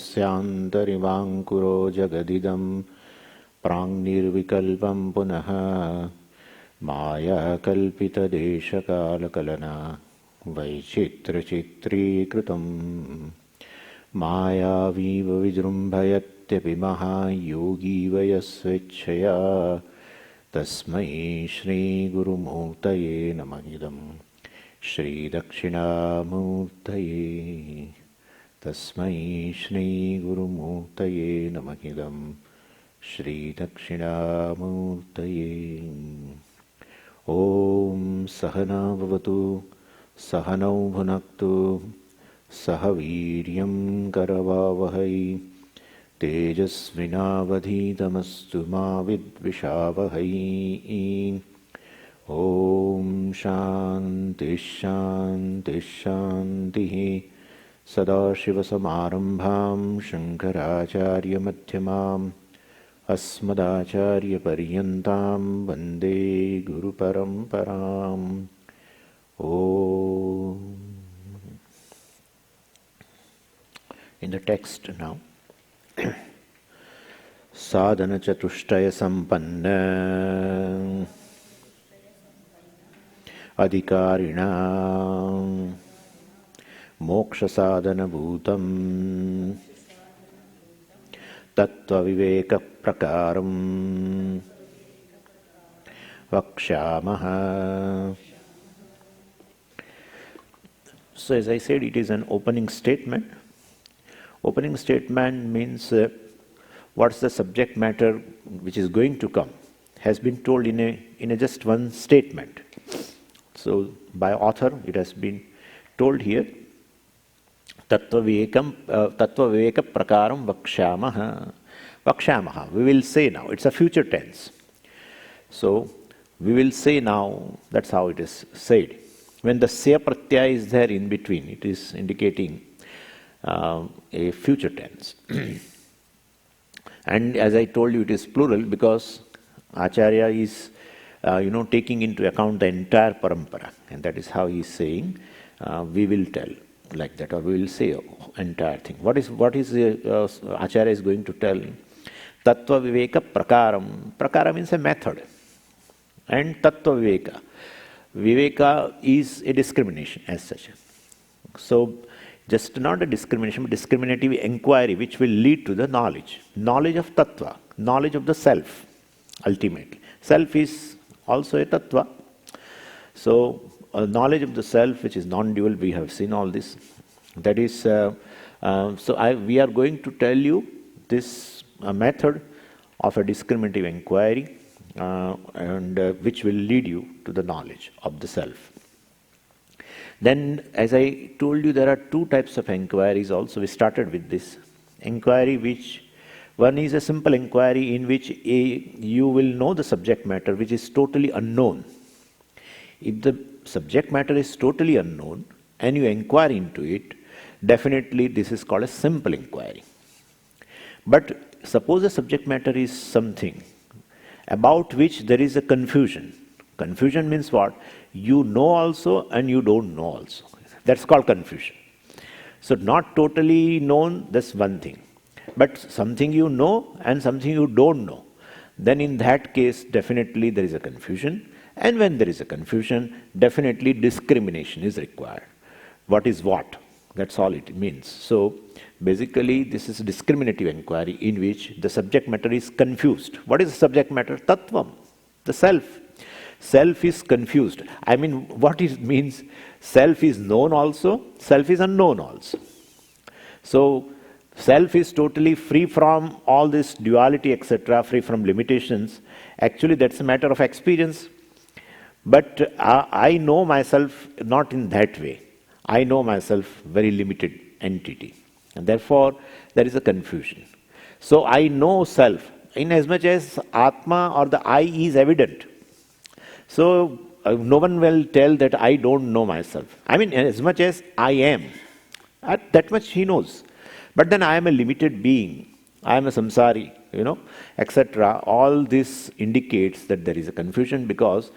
स्यान्तरिवाङ्कुरो जगदिदं प्राङ्निर्विकल्पं पुनः मायाकल्पितदेशकालकलना वैचित्र्यचित्रीकृतं मायावीव विजृम्भयत्यपि महायोगी वयस्वेच्छया तस्मै श्रीगुरुमूर्तये नमः इदं श्रीदक्षिणामूर्तये तस्मै श्रीगुरुमूर्तये नमः इदं श्रीदक्षिणामूर्तये। ॐ सहना भवतु सहनौ भुनक्तु सह वीर्यं करवावहै तेजस्विनावधीतमस्तु मा विद्विषावहै। ॐ शान्ति शान्ति शान्तिः। सदाशिवसमारम्भां शङ्कराचार्यमध्यमाम् अस्मदाचार्यपर्यन्तां वन्दे गुरुपरम्पराम्। ॐ In the text now, sadhana chatustaya sampanna adhikarina moksha sadhana bhutam tattva viveka prakaram vakshamaha. So as I said, it is an opening statement. Opening statement means what's the subject matter which is going to come has been told in a just one statement. So by author it has been told here, Tattva Viveka Prakaram Vakshamaha. Vakshamaha, we will say now, it's a future tense. So we will say now, that's how it is said. When the Se Pratyaya is there in between, it is indicating a future tense. And as I told you, it is plural because Acharya is taking into account the entire parampara, and that is how he is saying we will tell like that, or we will say entire thing. What is Acharya is going to tell? Tattva Viveka Prakaram. Prakara means a method, and Tattva Viveka. Viveka is a discrimination as such. So just not a discrimination, but discriminative inquiry which will lead to the knowledge. Knowledge of Tattva, knowledge of the self, ultimately. Self is also a Tattva. So, knowledge of the self which is non-dual, we have seen all this. That is, we are going to tell you this method of a discriminative inquiry and which will lead you to the knowledge of the self. Then, as I told you, there are two types of inquiries also. We started with this inquiry, which one is a simple inquiry in which you will know the subject matter which is totally unknown. If the subject matter is totally unknown and you inquire into it, definitely this is called a simple inquiry. But suppose the subject matter is something about which there is a confusion. Confusion means what? You know also and you don't know also. That's called confusion. So not totally known, that's one thing. But something you know and something you don't know. Then in that case, definitely there is a confusion. And when there is a confusion, definitely discrimination is required. What is what? That's all it means. So basically this is a discriminative inquiry in which the subject matter is confused. What is the subject matter? Tattvam, the self. Self is confused. I mean, what it means, self is known also, self is unknown also. So, self is totally free from all this duality, etc., free from limitations. Actually, that's a matter of experience. But I know myself not in that way. I know myself very limited entity. And therefore, there is a confusion. So, I know self in as much as Atma or the I is evident. So, no one will tell that I don't know myself. I mean, as much as I am, that much he knows. But then I am a limited being. I am a samsari, etc. All this indicates that there is a confusion because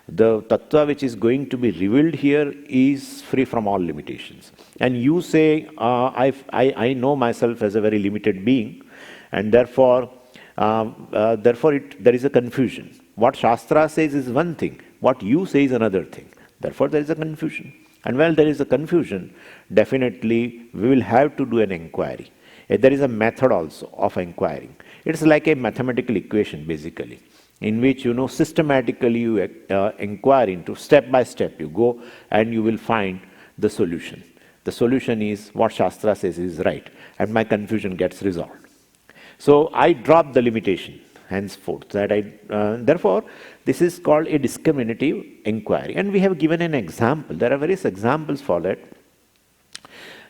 The tattva which is going to be revealed here is free from all limitations. And you say, I know myself as a very limited being, and therefore there is a confusion. What Shastra says is one thing, what you say is another thing. Therefore there is a confusion. And while there is a confusion, definitely we will have to do an inquiry. There is a method also of inquiring. It's like a mathematical equation basically, in which systematically you inquire into, step by step you go and you will find the solution. The solution is what Shastra says is right, and my confusion gets resolved. So I drop the limitation henceforth. Therefore, this is called a discriminative inquiry. And we have given an example. There are various examples for that.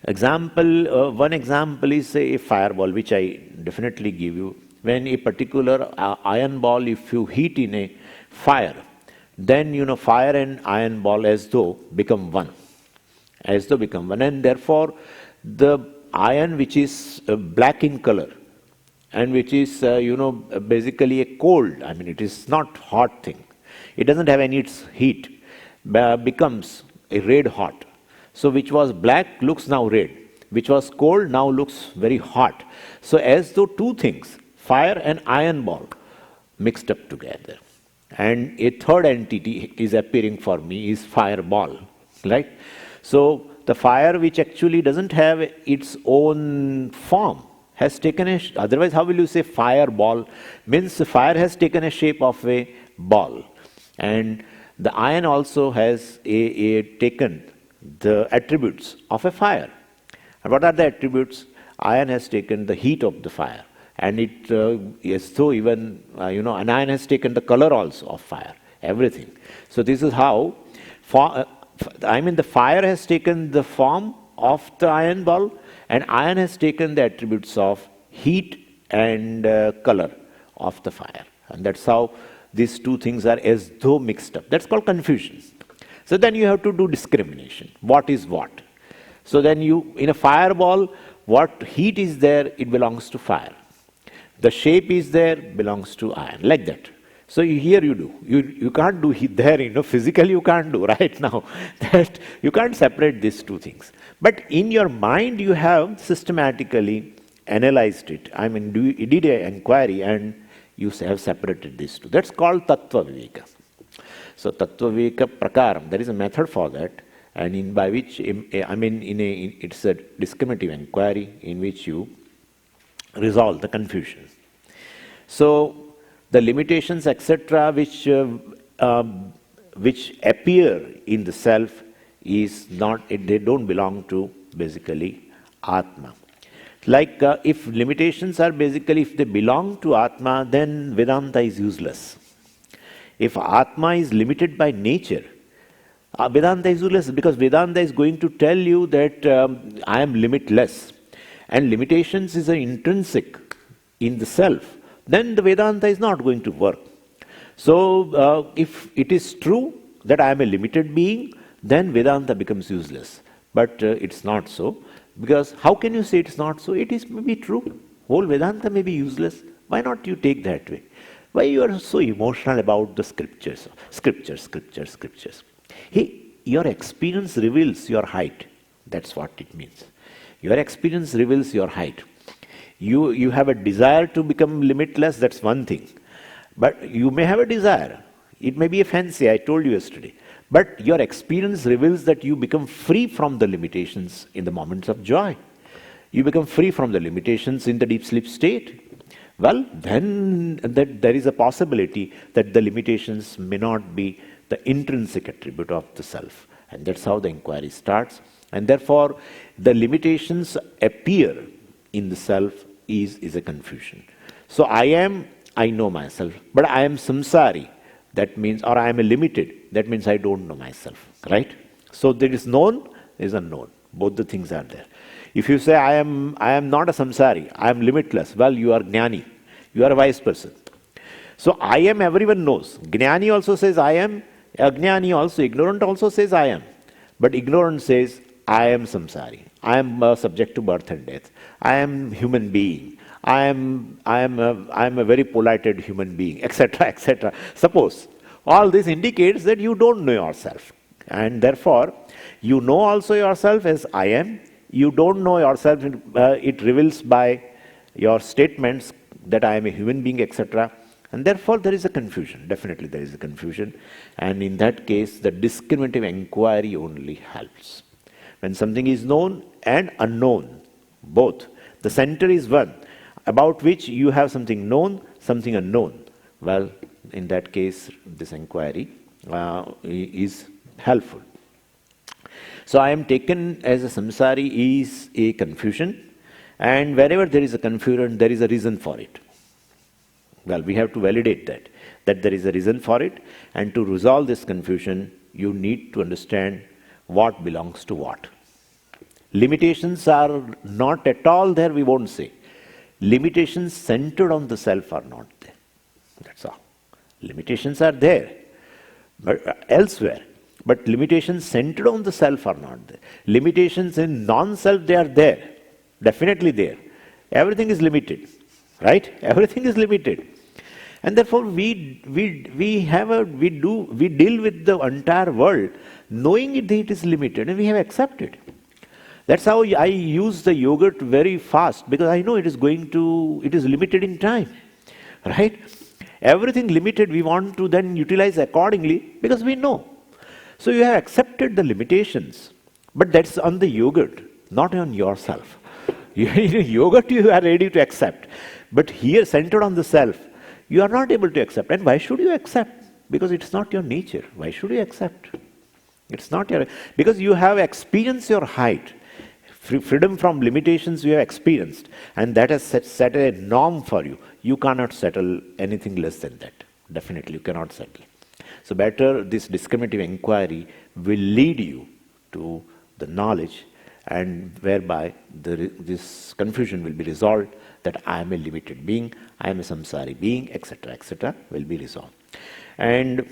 One example is say, a fireball, which I definitely give you. When a particular iron ball, if you heat in a fire, then fire and iron ball as though become one. And therefore, the iron which is black in color, and which is, basically a cold, it is not hot thing. It doesn't have any its heat, becomes a red hot. So which was black looks now red, which was cold now looks very hot. So as though two things, fire and iron ball, mixed up together. And a third entity is appearing for me is fireball, right? So the fire which actually doesn't have its own form, has taken otherwise how will you say fireball? Means the fire has taken a shape of a ball. And the iron also has taken the attributes of a fire. And what are the attributes? Iron has taken the heat of the fire. And it is so even, an iron has taken the color also of fire, everything. So this is how, the fire has taken the form of the iron ball, and iron has taken the attributes of heat and color of the fire. And that's how these two things are as though mixed up. That's called confusion. So then you have to do discrimination. What is what? So then in a fireball, what heat is there, it belongs to fire. The shape is there, belongs to iron, like that. So here you do. You can't do there, physically you can't do right now. That you can't separate these two things. But in your mind you have systematically analyzed it. You did an inquiry and you have separated these two. That's called Tattva Viveka. So Tattva Viveka Prakaram, there is a method for that, and by which, it's a discriminative inquiry in which you resolve the confusion. So the limitations, etc., which appear in the self is not, they don't belong to basically Atma. Like if limitations are basically, if they belong to Atma, then Vedanta is useless. If Atma is limited by nature, Vedanta is useless, because Vedanta is going to tell you that I am limitless, and limitations is an intrinsic in the self, then the Vedanta is not going to work. So if it is true that I am a limited being, then Vedanta becomes useless. But it's not so, because how can you say it's not so? It is maybe true. Whole Vedanta may be useless. Why not you take that way? Why you are so emotional about the scriptures? Scriptures. Hey, your experience reveals your height. That's what it means. Your experience reveals your height. You have a desire to become limitless, that's one thing. But you may have a desire. It may be a fancy, I told you yesterday. But your experience reveals that you become free from the limitations in the moments of joy. You become free from the limitations in the deep sleep state. Well, then there is a possibility that the limitations may not be the intrinsic attribute of the self. And that's how the inquiry starts. And therefore, the limitations appear in the self is a confusion. So I know myself, but I am samsari. That means, or I am a limited. That means I don't know myself, right? So there is known, there is unknown. Both the things are there. If you say I am not a samsari, I am limitless, well, you are jnani. You are a wise person. So I am, everyone knows. Jnani also says I am. Ajnani also, ignorant also says I am. But ignorant says I am samsari. I am subject to birth and death. I am human being. I am a very polluted human being, etc., etc. Suppose All this indicates that you don't know yourself. And therefore, you know also yourself as I am. You don't know yourself, it reveals by your statements that I am a human being, etc. And therefore, there is a confusion. Definitely there is a confusion. And in that case, the discriminative inquiry only helps. When something is known and unknown, both, the center is one, about which you have something known, something unknown. Well, in that case, this inquiry is helpful. So I am taken as a samsari is a confusion, and wherever there is a confusion, there is a reason for it. Well, we have to validate that there is a reason for it, and to resolve this confusion, you need to understand what belongs to what. Limitations are not at all there, we won't say. Limitations centered on the self are not there. That's all. Limitations are there, but elsewhere. But limitations centered on the self are not there. Limitations in non-self, they are there. Definitely there. Everything is limited. Right? Everything is limited. And therefore we deal with the entire world knowing that it is limited, and we have accepted. That's how I use the yogurt very fast, because I know it is limited in time. Right? Everything limited we want to then utilize accordingly because we know. So you have accepted the limitations, but that's on the yogurt, not on yourself. Yogurt you are ready to accept, but here centered on the self, you are not able to accept. And why should you accept? Because it's not your nature. Why should you accept? It's not your, because you have experienced your height. Freedom from limitations you have experienced, and that has set a norm for you. You cannot settle anything less than that. Definitely you cannot settle. So better this discriminative inquiry will lead you to the knowledge, and whereby this confusion will be resolved, that I am a limited being, I am a samsari being, etc., will be resolved. And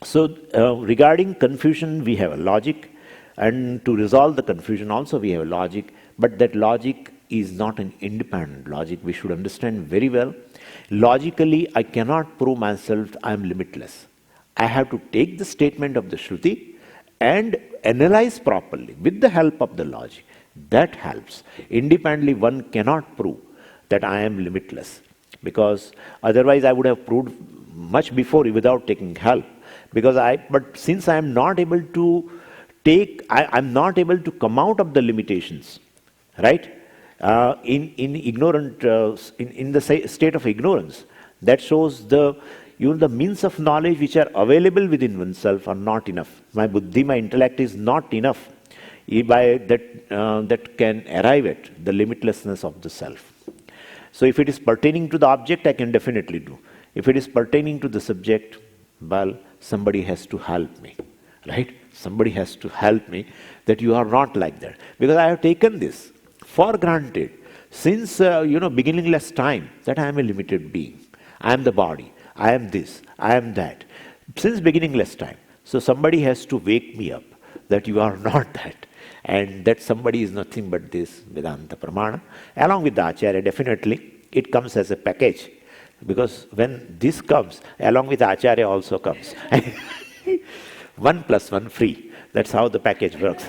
so regarding confusion, we have a logic, and to resolve the confusion also we have a logic, but that logic is not an independent logic. We should understand very well. Logically, I cannot prove myself I am limitless. I have to take the statement of the Shruti and analyze properly with the help of the logic. That helps. Independently, one cannot prove that I am limitless, because otherwise I would have proved much before without taking help. But since I am not able to I'm not able to come out of the limitations, right? In the state of ignorance, that shows the means of knowledge which are available within oneself are not enough. My buddhi, my intellect is not enough that can arrive at the limitlessness of the self. So if it is pertaining to the object, I can definitely do. If it is pertaining to the subject, well, somebody has to help me, right? Somebody has to help me that you are not like that. Because I have taken this for granted since, beginningless time, that I am a limited being. I am the body. I am this. I am that. Since beginningless time. So somebody has to wake me up that you are not that. And that somebody is nothing but this Vedanta Pramana. Along with the Acharya, definitely, it comes as a package. Because when this comes, along with the Acharya also comes. 1 + 1 free. That's how the package works.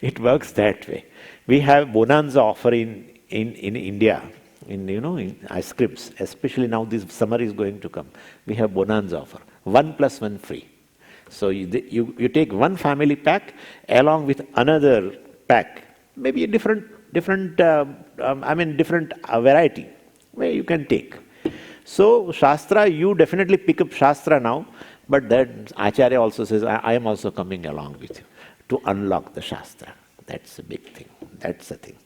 It works that way. We have bonanza offer in India, in ice creams, especially now this summer is going to come. We have bonanza offer, 1 + 1 free. So you take one family pack along with another pack, maybe a different variety where you can take. So Shastra, you definitely pick up Shastra now, but that Acharya also says, I am also coming along with you to unlock the Shastra. That's a big thing. That's the thing.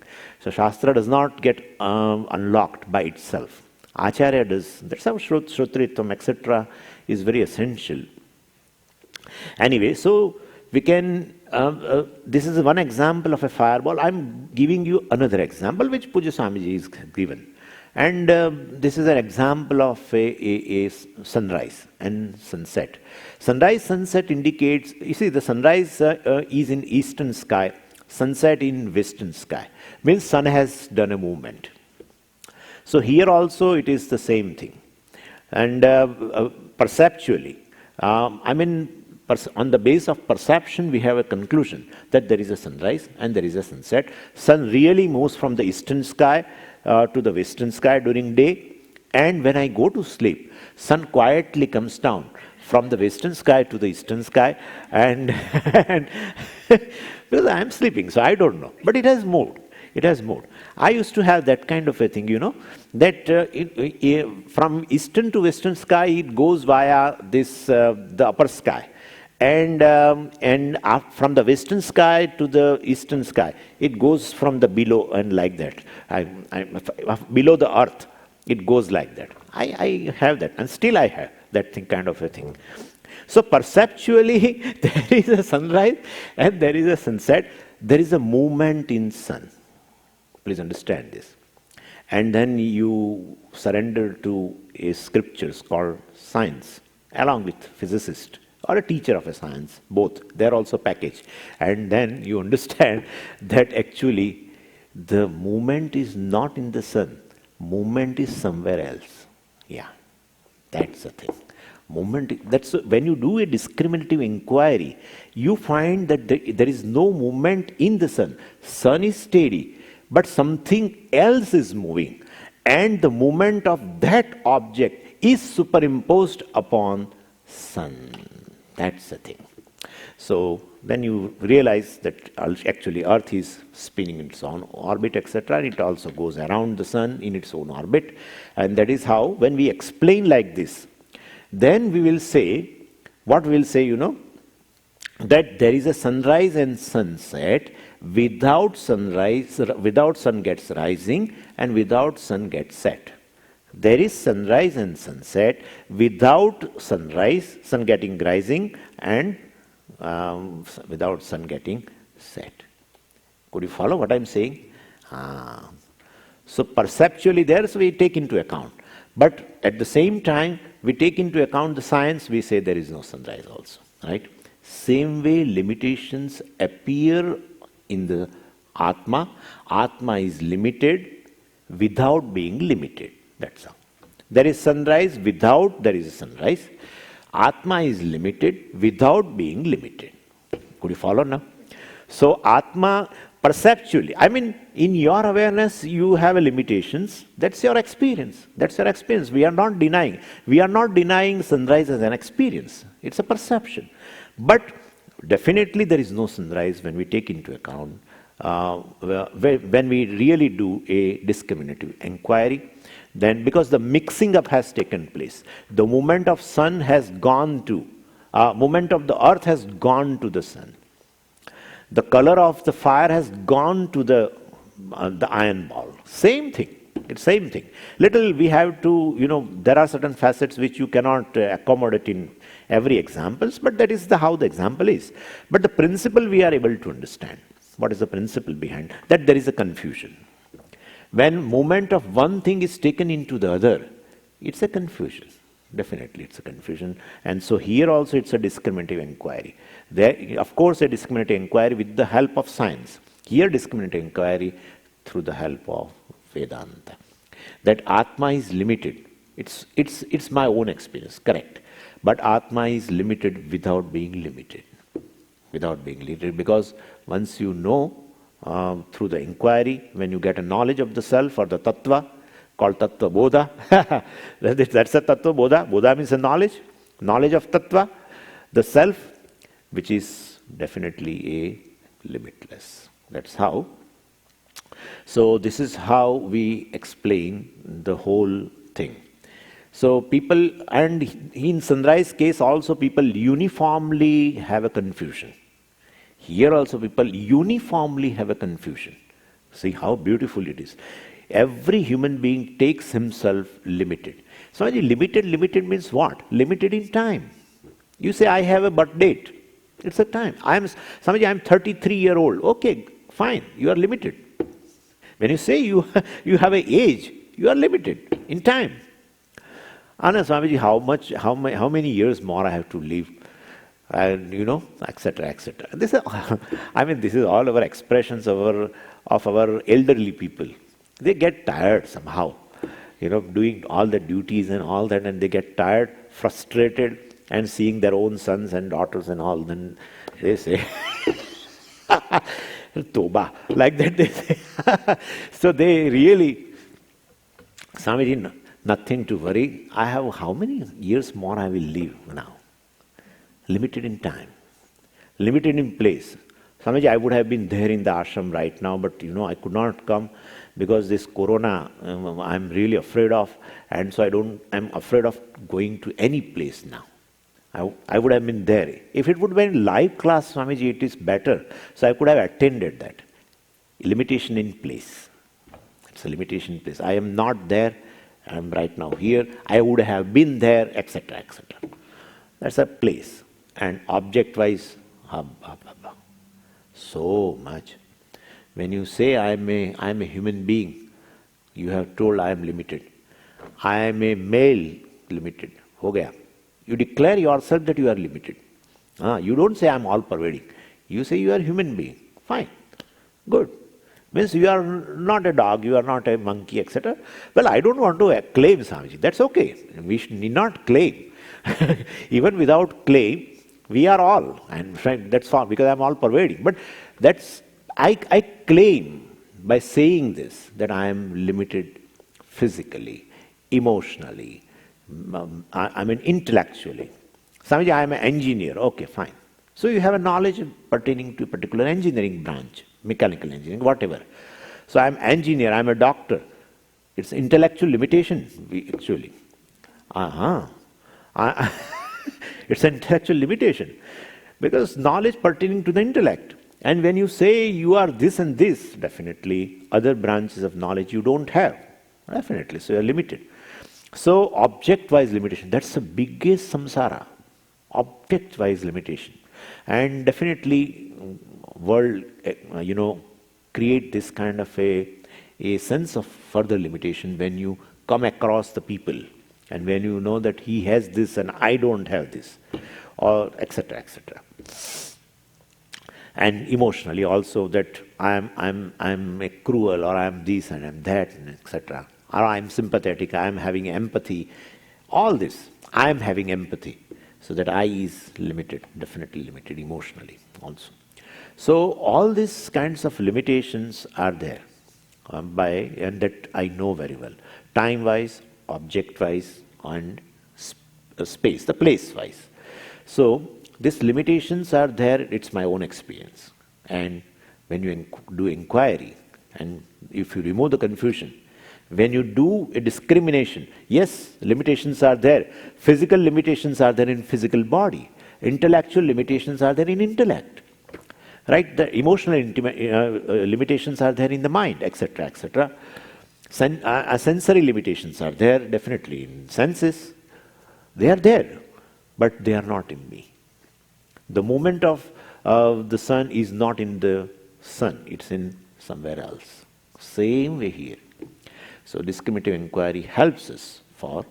So Shastra does not get unlocked by itself. Acharya does. That's how Shrutritvam, etc. is very essential. Anyway, so we can, this is one example of a fireball. I'm giving you another example which Puja Swamiji is given. And this is an example of a sunrise and sunset. Sunrise, sunset indicates, you see, the sunrise is in eastern sky, sunset in western sky. Means sun has done a movement. So here also it is the same thing. And perceptually, on the base of perception, we have a conclusion that there is a sunrise and there is a sunset. Sun really moves from the eastern sky to the western sky during day. And when I go to sleep, sun quietly comes down from the western sky to the eastern sky, and, and because I am sleeping, so I don't know. But it has moved. It has moved. I used to have that kind of a thing, that from eastern to western sky, it goes via this the upper sky. And from the western sky to the eastern sky, it goes from the below and like that. Below the earth, it goes like that. I have that, and still I have that thing, kind of a thing. So perceptually, there is a sunrise and there is a sunset. There is a movement in sun. Please understand this. And then you surrender to a scriptures called science, along with physicist or a teacher of a science, both. They're also packaged. And then you understand that actually the movement is not in the sun. Movement is somewhere else. Yeah, that's the thing. When you do a discriminative inquiry, you find that there is no movement in the sun. Sun is steady, but something else is moving, and the movement of that object is superimposed upon sun. That's the thing. So then you realize that actually Earth is spinning in its own orbit, etc. It also goes around the sun in its own orbit. And that is how, when we explain like this, then we will say, what we will say, that there is a sunrise and sunset without sunrise, without sun gets rising, and without sun gets set. There is sunrise and sunset without sunrise, sun getting rising, and without sun getting set. Could you follow what I'm saying? So perceptually there, so we take into account. But at the same time, we take into account the science, we say there is no sunrise also. Right? Same way limitations appear in the Atma. Atma is limited without being limited. That's all. There is sunrise without there is a sunrise. Atma is limited without being limited. Could you follow now? So Atma, perceptually, in your awareness, you have limitations. That's your experience. That's your experience. We are not denying. We are not denying sunrise as an experience. It's a perception. But definitely there is no sunrise when we take into account, when we really do a discriminative inquiry. Then, because the mixing up has taken place, the movement of sun has gone to, movement of the earth has gone to the sun. The color of the fire has gone to the iron ball. Same thing. It's same thing. Little we have to, there are certain facets which you cannot accommodate in every examples, but that is how the example is. But the principle we are able to understand. What is the principle behind? That there is a confusion. When movement of one thing is taken into the other, it's a confusion. Definitely it's a confusion. And so here also it's a discriminative inquiry. There, of course, a discriminative inquiry with the help of science. Here discriminative inquiry through the help of Vedanta. That Atma is limited. It's my own experience, correct. But Atma is limited without being limited. Without being limited. Because once you know, through the inquiry, when you get a knowledge of the self or the Tattva, called Tattva Bodha, that's a Tattva Bodha. Bodha means a knowledge of Tattva, the self, which is definitely a limitless. That's how. So this is how we explain the whole thing. So people, and in sunrise case also people uniformly have a confusion. Here also people uniformly have a confusion. See how beautiful it is. Every human being takes himself limited. So limited means what? Limited in time. You say, I have a birth date. It's a time. I'm 33-year-old. Okay, fine, you are limited. When you say you have an age, you are limited in time. Anna Swamiji, how many years more I have to live? And etc., etc. This is all our expressions of our elderly people. They get tired somehow. doing all the duties and all that, and they get tired, frustrated, and seeing their own sons and daughters and all, then they say, Toba, like that they say. So they really, Swamiji, nothing to worry. I have how many years more I will live now? Limited in time, limited in place. Swamiji, I would have been there in the ashram right now, but I could not come because this corona, I'm really afraid of, and so I'm afraid of going to any place now. I would have been there. If it would have been live class, Swamiji, it is better. So I could have attended that. Limitation in place. It's a limitation in place. I am not there. I am right now here. I would have been there, etc., etc. That's a place. And object-wise, so much. When you say I am a human being, you have told I am limited. I am a male, limited. Ho gaya. You declare yourself that you are limited. You don't say I am all-pervading. You say you are a human being. Fine. Good. Means you are not a dog, you are not a monkey, etc. Well, I don't want to claim, Swamiji. That's okay. We need not claim. Even without claim, we are all. And that's fine, because I am all-pervading. But I claim by saying this that I am limited physically, emotionally, intellectually. Swamiji, I am an engineer. Okay, fine. So you have a knowledge pertaining to a particular engineering branch, mechanical engineering, whatever. So I am engineer, I am a doctor. It's intellectual limitation, actually. It's an intellectual limitation. Because knowledge pertaining to the intellect. And when you say you are this and this, definitely other branches of knowledge you don't have. Definitely, so you are limited. So object-wise limitation, that's the biggest samsara. Object-wise limitation. And definitely world, create this kind of a sense of further limitation when you come across the people and when you know that he has this and I don't have this, or etc., etc. And emotionally also that I'm a cruel, or I'm this and I'm that, and etc. Or I'm sympathetic, I'm having empathy. All this, I'm having empathy. So that I is limited, definitely limited emotionally also. So all these kinds of limitations are there, and that I know very well. Time-wise, object-wise, and space, the place-wise. So these limitations are there, it's my own experience. And when you do inquiry, and if you remove the confusion, when you do a discrimination, yes, limitations are there. Physical limitations are there in physical body. Intellectual limitations are there in intellect. Right? The emotional limitations are there in the mind, etc., etc. Sensory limitations are there, definitely in senses. They are there, but they are not in me. The movement of the sun is not in the sun, it's in somewhere else. Same way here. So discriminative inquiry helps us for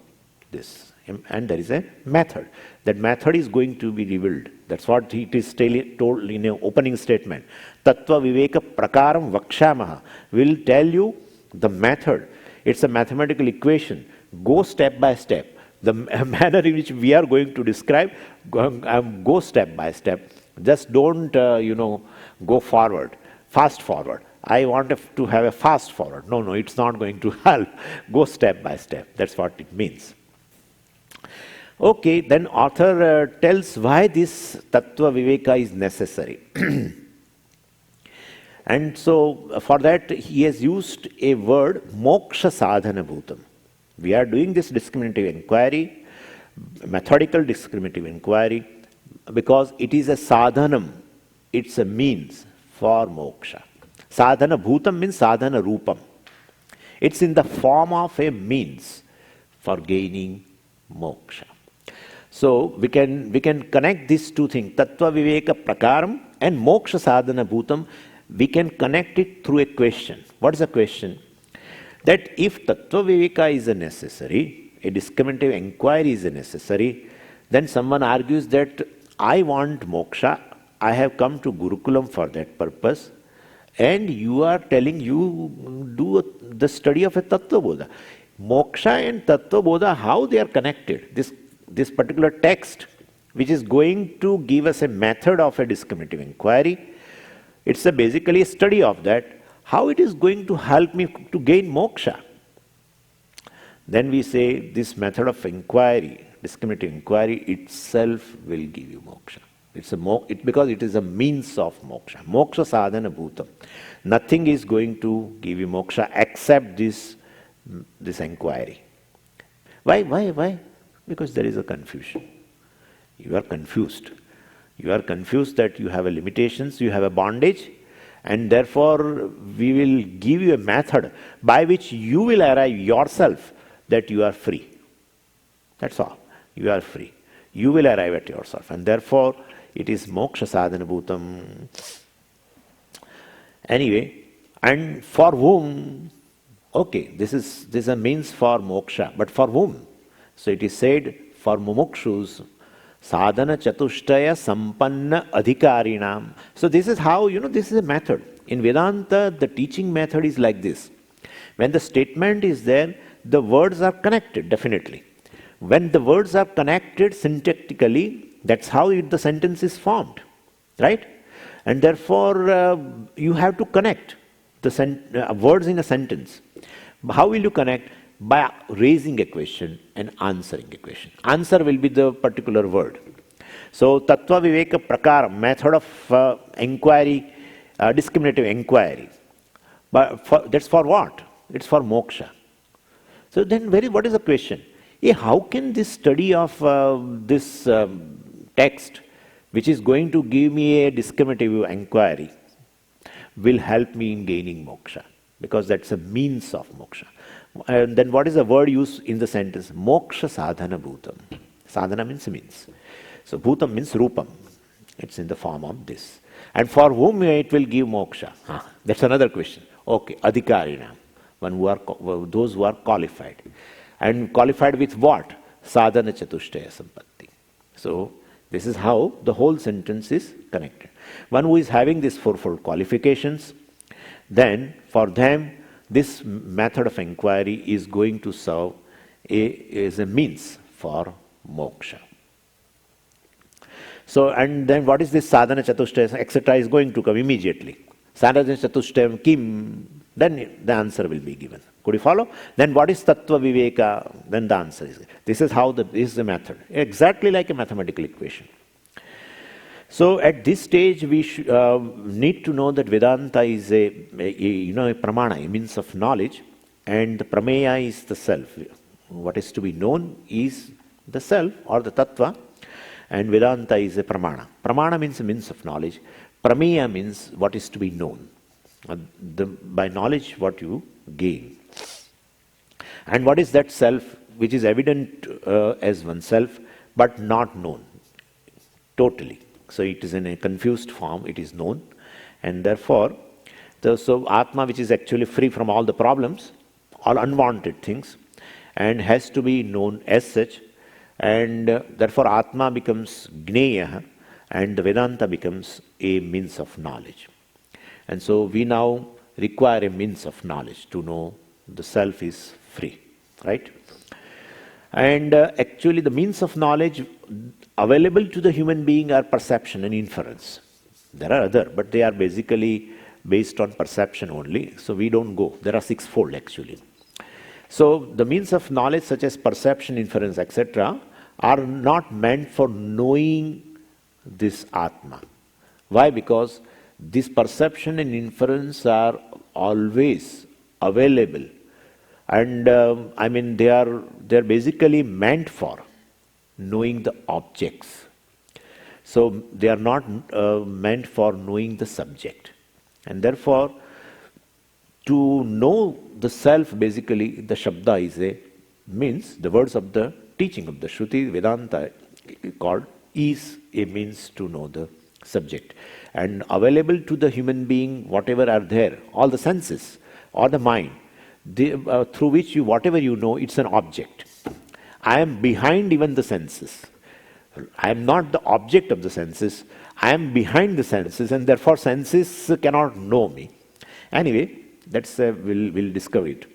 this. And there is a method. That method is going to be revealed. That's what it is told in an opening statement. Tattva viveka prakaram vakshamaha. Will tell you the method. It's a mathematical equation. Go step by step. The manner in which we are going to describe, go step by step. Just don't, go forward, fast forward. I want to have a fast forward. No, it's not going to help. Go step by step. That's what it means. Okay, then author tells why this Tattva Viveka is necessary. And so for that he has used a word, moksha sadhana bhutam. We are doing this discriminative inquiry, methodical discriminative inquiry, because it is a sadhanam. It's a means for moksha. Sadhana bhutam means sadhana rupam. It's in the form of a means for gaining moksha. So we can connect these two things, Tattva Viveka Prakaram and Moksha Sadhana Bhutam. We can connect it through a question. What is the question? That if Tattva Viveka is a necessary, a discriminative inquiry is a necessary, then someone argues that I want moksha, I have come to Gurukulam for that purpose, and you are telling you do the study of a Tattva Bodha. Moksha and Tattva Bodha, how they are connected. This particular text, which is going to give us a method of a discriminative inquiry, it's basically a study of that, how it is going to help me to gain moksha. Then we say this method of inquiry, discriminative inquiry itself will give you moksha. Because it is a means of moksha. Moksha sadhana bhutam. Nothing is going to give you moksha except this inquiry. Why? Because there is a confusion. You are confused. You are confused that you have a limitations, you have a bondage, and therefore we will give you a method by which you will arrive yourself that you are free. That's all. You are free. You will arrive at yourself, and therefore it is moksha sadhana bhutam. Anyway, and for whom? Okay, this is a means for moksha, but for whom? So it is said for mumukshus, sadhana chatushtaya sampanna adhikarinam. So this is how, this is a method. In Vedanta, the teaching method is like this. When the statement is there, the words are connected, definitely. When the words are connected syntactically, that's how the sentence is formed, right? And therefore, you have to connect the words in a sentence. How will you connect? By raising a question and answering a question. Answer will be the particular word. So, Tattva Viveka Prakara, method of inquiry, discriminative inquiry. But that's for what? It's for moksha. So then what is the question? How can this study of this text, which is going to give me a discriminative inquiry, will help me in gaining moksha? Because that's a means of moksha. And then what is the word used in the sentence? Moksha sadhana bhutam. Sadhana means. So bhutam means rupam. It's in the form of this. And for whom it will give moksha? That's another question. Okay, adhikarina. Those who are qualified. And qualified with what? Sadhana chatushtaya sampatti. So this is how the whole sentence is connected. One who is having these fourfold qualifications, then for them this method of inquiry is going to serve as a means for moksha. So, and then what is this sadhana chatushtaya, etc. is going to come immediately. Sadhana chatushtayam kim, then the answer will be given. Could you follow? Then what is tattva viveka? Then the answer is. This is how this is the method. Exactly like a mathematical equation. So at this stage, we need to know that Vedanta is a pramana, a means of knowledge, and the prameya is the self. What is to be known is the self or the tattva, and Vedanta is a pramana. Pramana means a means of knowledge. Prameya means what is to be known. By knowledge, what you gain. And what is that self which is evident as oneself, but not known totally? So it is in a confused form, it is known, and therefore, so Atma, which is actually free from all the problems, all unwanted things, and has to be known as such, and therefore Atma becomes Gneya, and the Vedanta becomes a means of knowledge. And so we now require a means of knowledge to know the self is free, right? And actually the means of knowledge available to the human being are perception and inference. There are other, but they are basically based on perception only, so we don't go. There are sixfold actually. So the means of knowledge such as perception, inference, etc. are not meant for knowing this Atma. Why? Because this perception and inference are always available, and they are basically meant for knowing the objects. So they are not meant for knowing the subject, and therefore to know the self, basically the Shabda is means the words of the teaching of the Shruti Vedanta called is a means to know the subject, and available to the human being whatever are there, all the senses or the mind, through which whatever you know, it's an object. I am behind even the senses. I am not the object of the senses. I am behind the senses, and therefore senses cannot know me. Anyway, we'll discover it.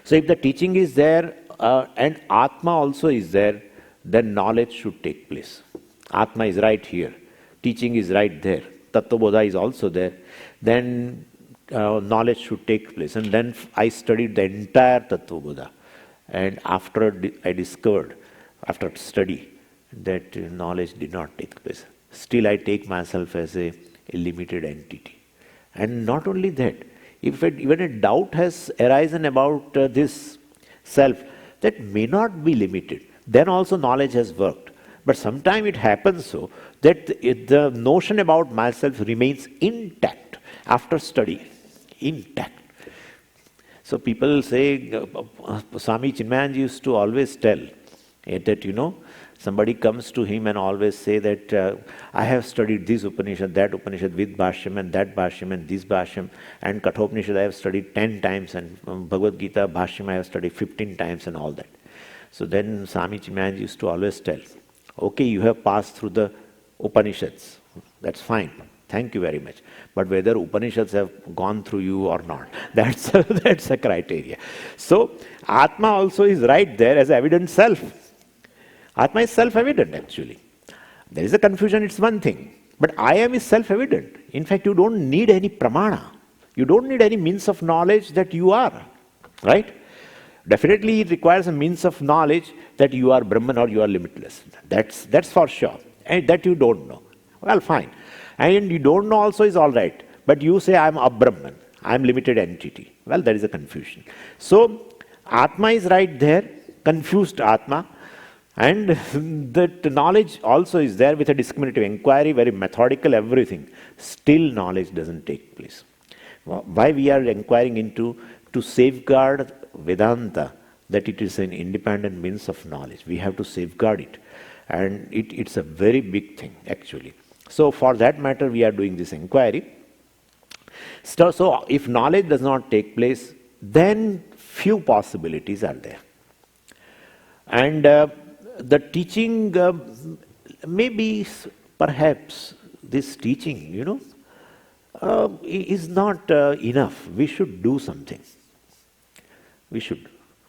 So if the teaching is there and Atma also is there, then knowledge should take place. Atma is right here, teaching is right there, Tattva Bodha is also there, then knowledge should take place. And then I studied the entire Tattva Bodha. And after I discovered, after study, that knowledge did not take place. Still I take myself as a limited entity. And not only that, if even a doubt has arisen about this self, that may not be limited, then also knowledge has worked. But sometimes it happens so that the notion about myself remains intact after study, intact. So people say, Swami Chinmayanji used to always tell that, somebody comes to him and always say that I have studied this Upanishad, that Upanishad with Bhashyam and that Bhashyam and this Bhashyam, and Kathopanishad I have studied 10 times and Bhagavad Gita Bhashyam I have studied 15 times and all that. So then Swami Chinmayanji used to always tell, okay, you have passed through the Upanishads, that's fine, thank you very much. But whether Upanishads have gone through you or not, that's a criteria. So Atma also is right there as evident self. Atma is self-evident actually. There is a confusion, it's one thing. But I am is self-evident. In fact, you don't need any pramana. You don't need any means of knowledge that you are. Right? Definitely it requires a means of knowledge that you are Brahman or you are limitless. That's for sure. And that you don't know. Well, fine. And you don't know also is all right. But you say, I'm a Brahman. I'm limited entity. Well, there is a confusion. So, Atma is right there. Confused Atma. And that knowledge also is there with a discriminative inquiry, very methodical, everything. Still knowledge doesn't take place. Why we are inquiring into to safeguard Vedanta, that it is an independent means of knowledge. We have to safeguard it. And it's a very big thing, actually. So for that matter, we are doing this inquiry. So if knowledge does not take place, then few possibilities are there. And the teaching, maybe perhaps this teaching, is not enough. We should do something. We should.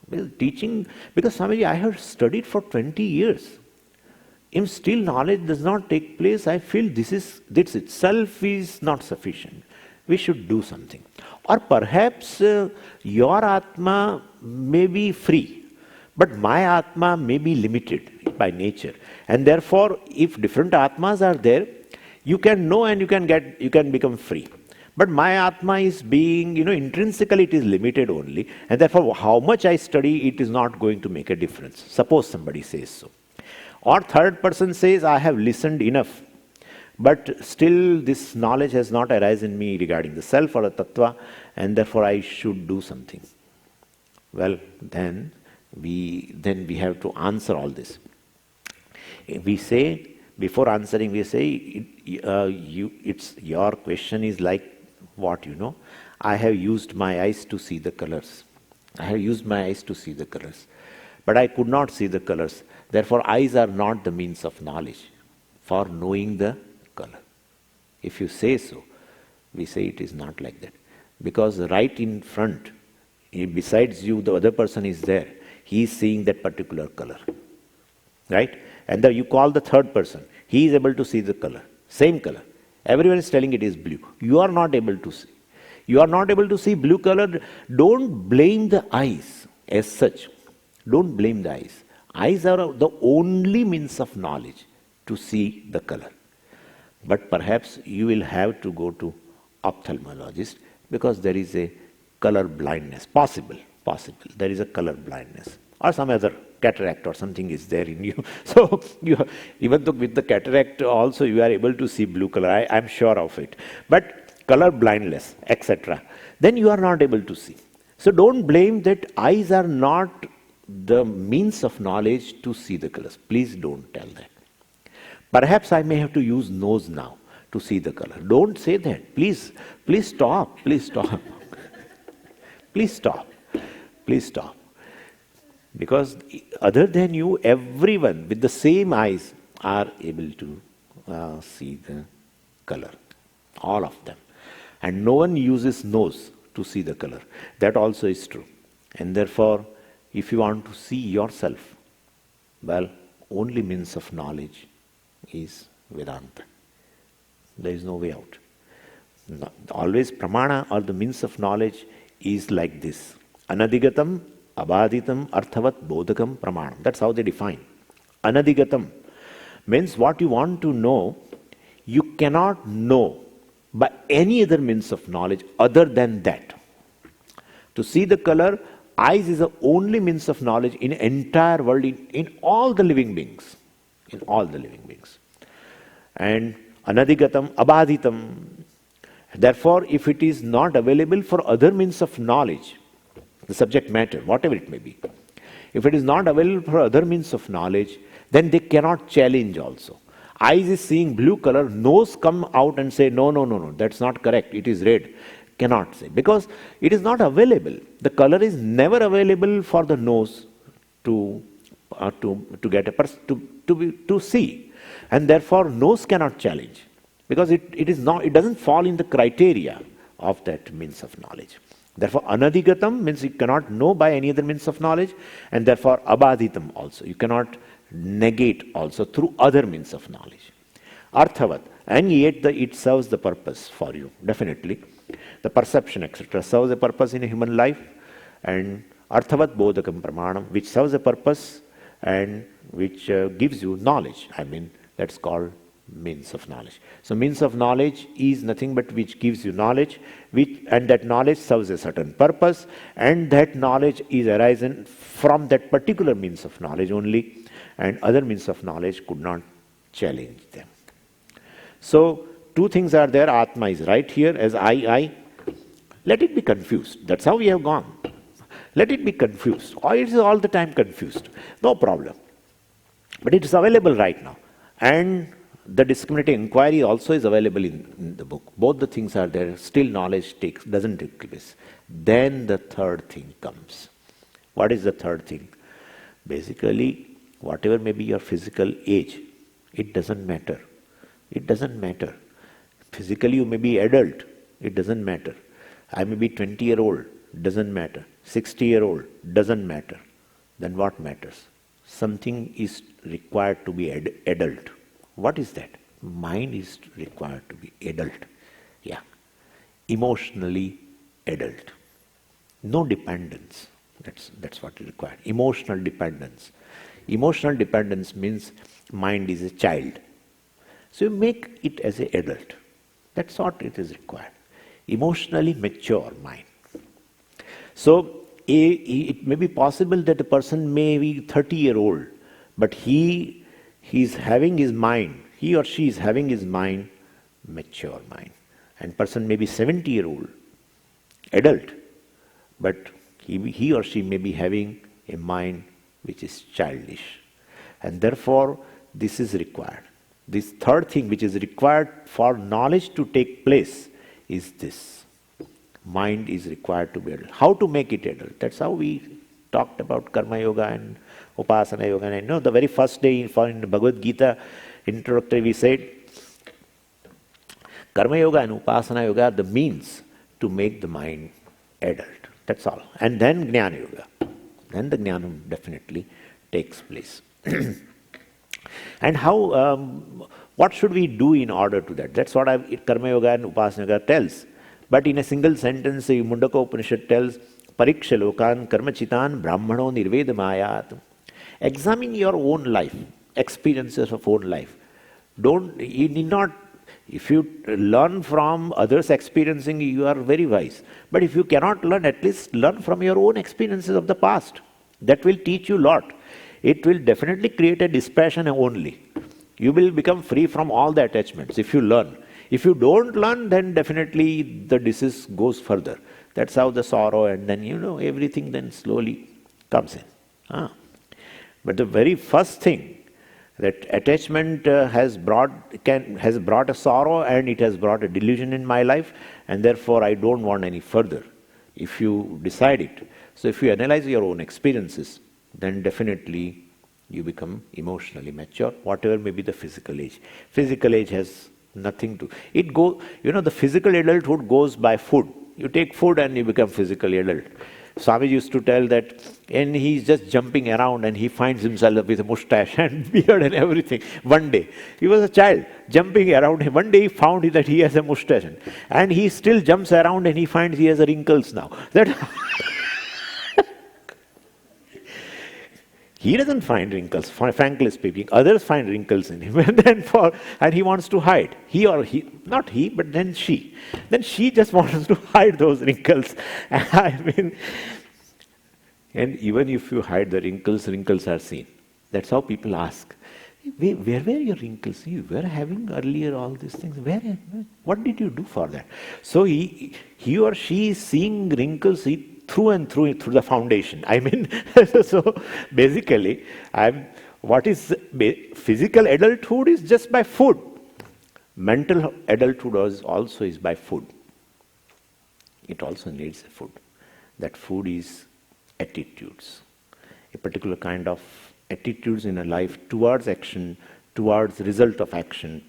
Well, teaching, because Swamiji, I have studied for 20 years. If still knowledge does not take place, I feel this itself is not sufficient. We should do something. Or perhaps your Atma may be free. But my Atma may be limited by nature. And therefore, if different Atmas are there, you can know and you can become free. But my Atma is being, intrinsically it is limited only. And therefore, how much I study, it is not going to make a difference. Suppose somebody says so. Or third person says, I have listened enough. But still this knowledge has not arisen in me regarding the self or the Tattva. And therefore, I should do something. Well, then we have to answer all this. We say, before answering, we say, it's your question is like what, I have used my eyes to see the colors. I have used my eyes to see the colors. But I could not see the colors. Therefore, eyes are not the means of knowledge for knowing the color. If you say so, we say it is not like that. Because right in front, besides you, the other person is there. He is seeing that particular color. Right? And you call the third person. He is able to see the color. Same color. Everyone is telling it is blue. You are not able to see. You are not able to see blue color. Don't blame the eyes as such. Don't blame the eyes. Eyes are the only means of knowledge to see the color. But perhaps you will have to go to ophthalmologist because there is a color blindness. Possible. There is a color blindness. Or some other cataract or something is there in you. So even though with the cataract also you are able to see blue color. I am sure of it. But color blindness, etc. Then you are not able to see. So don't blame that eyes are not the means of knowledge to see the colors. Please don't tell that. Perhaps I may have to use nose now to see the color. Don't say that. Please stop. Please stop. Please stop. Please stop. Because other than you, everyone with the same eyes are able to see the color. All of them. And no one uses nose to see the color. That also is true. And therefore, if you want to see yourself, well, only means of knowledge is Vedanta. There is no way out. Always pramana or the means of knowledge is like this. Anadigatam, abaditam, arthavat, bodhakam, pramanam. That's how they define. Anadigatam means what you want to know, you cannot know by any other means of knowledge other than that. To see the color, eyes is the only means of knowledge in entire world, in all the living beings. In all the living beings. And anadigatam, abaditam. Therefore, if it is not available for other means of knowledge, the subject matter, whatever it may be, if it is not available for other means of knowledge, then they cannot challenge also. Eyes is seeing blue color, nose come out and say, no, that's not correct, it is red. Cannot say, because it is not available. The color is never available for the nose to get a person to see, and therefore nose cannot challenge, because it doesn't fall in the criteria of that means of knowledge. Therefore, anadigatam means you cannot know by any other means of knowledge, and therefore abaditam also. You cannot negate also through other means of knowledge. Arthavat, and yet it serves the purpose for you, definitely. The perception, etc., serves a purpose in a human life, and arthavat bodhakam pramanam, which serves a purpose and which gives you knowledge. That's called means of knowledge. So means of knowledge is nothing but which gives you knowledge, and that knowledge serves a certain purpose, and that knowledge is arisen from that particular means of knowledge only, and other means of knowledge could not challenge them. So two things are there. Atma is right here as I. Let it be confused. That's how we have gone. Let it be confused. Or it is all the time confused. No problem. But it is available right now. And the discriminating inquiry also is available in the book. Both the things are there. Still knowledge doesn't take place. Then the third thing comes. What is the third thing? Basically, whatever may be your physical age, it doesn't matter. It doesn't matter. Physically you may be adult, it doesn't matter. I may be 20-year-old, doesn't matter. 60-year-old, doesn't matter. Then what matters? Something is required to be adult. What is that? Mind is required to be adult. Yeah. Emotionally adult. No dependence. That's what is required. Emotional dependence. Emotional dependence means mind is a child. So you make it as an adult. That's what it is required. Emotionally mature mind. So it may be possible that a person may be 30-year-old, but he is having his mind, he or she is having his mind, mature mind. And person may be 70-year-old, adult, but he or she may be having a mind which is childish. And therefore, this is required. This third thing which is required for knowledge to take place is this. Mind is required to be adult. How to make it adult? That's how we talked about Karma Yoga and Upasana Yoga. And I know the very first day in Bhagavad Gita introductory we said, Karma Yoga and Upasana Yoga are the means to make the mind adult. That's all. And then Jnana Yoga. Then the Jnanam definitely takes place. And how, what should we do in order to that? That's what Karma Yoga and Upasana Yoga tells. But in a single sentence, Mundaka Upanishad tells, Pariksha lokan karmachitan brahmano nirvedamayat. Examine your own life, experiences of own life. You need not, if you learn from others experiencing, you are very wise. But if you cannot learn, at least learn from your own experiences of the past. That will teach you a lot. It will definitely create a dispassion only. You will become free from all the attachments if you learn. If you don't learn, then definitely the disease goes further. That's how the sorrow and then, everything then slowly comes in. But the very first thing, that attachment has brought a sorrow and it has brought a delusion in my life, and therefore I don't want any further. If you decide it. So if you analyze your own experiences, then definitely you become emotionally mature, whatever may be the physical age. Physical age has nothing to... the physical adulthood goes by food. You take food and you become physically adult. Swami used to tell that, and he's just jumping around and he finds himself with a mustache and beard and everything. One day, he was a child jumping around. One day he found that he has a mustache and he still jumps around and he finds he has wrinkles now. That he doesn't find wrinkles, frankly speaking. Others find wrinkles in him, and he wants to hide. Not he, but then she. Then she just wants to hide those wrinkles. I mean, and even if you hide the wrinkles, wrinkles are seen. That's how people ask, where were your wrinkles? You were having earlier all these things. What did you do for that? So he or she is seeing wrinkles through and through the foundation. I mean, so basically, what is physical adulthood is just by food. Mental adulthood also is by food. It also needs food. That food is attitudes. A particular kind of attitudes in a life towards action, towards result of action.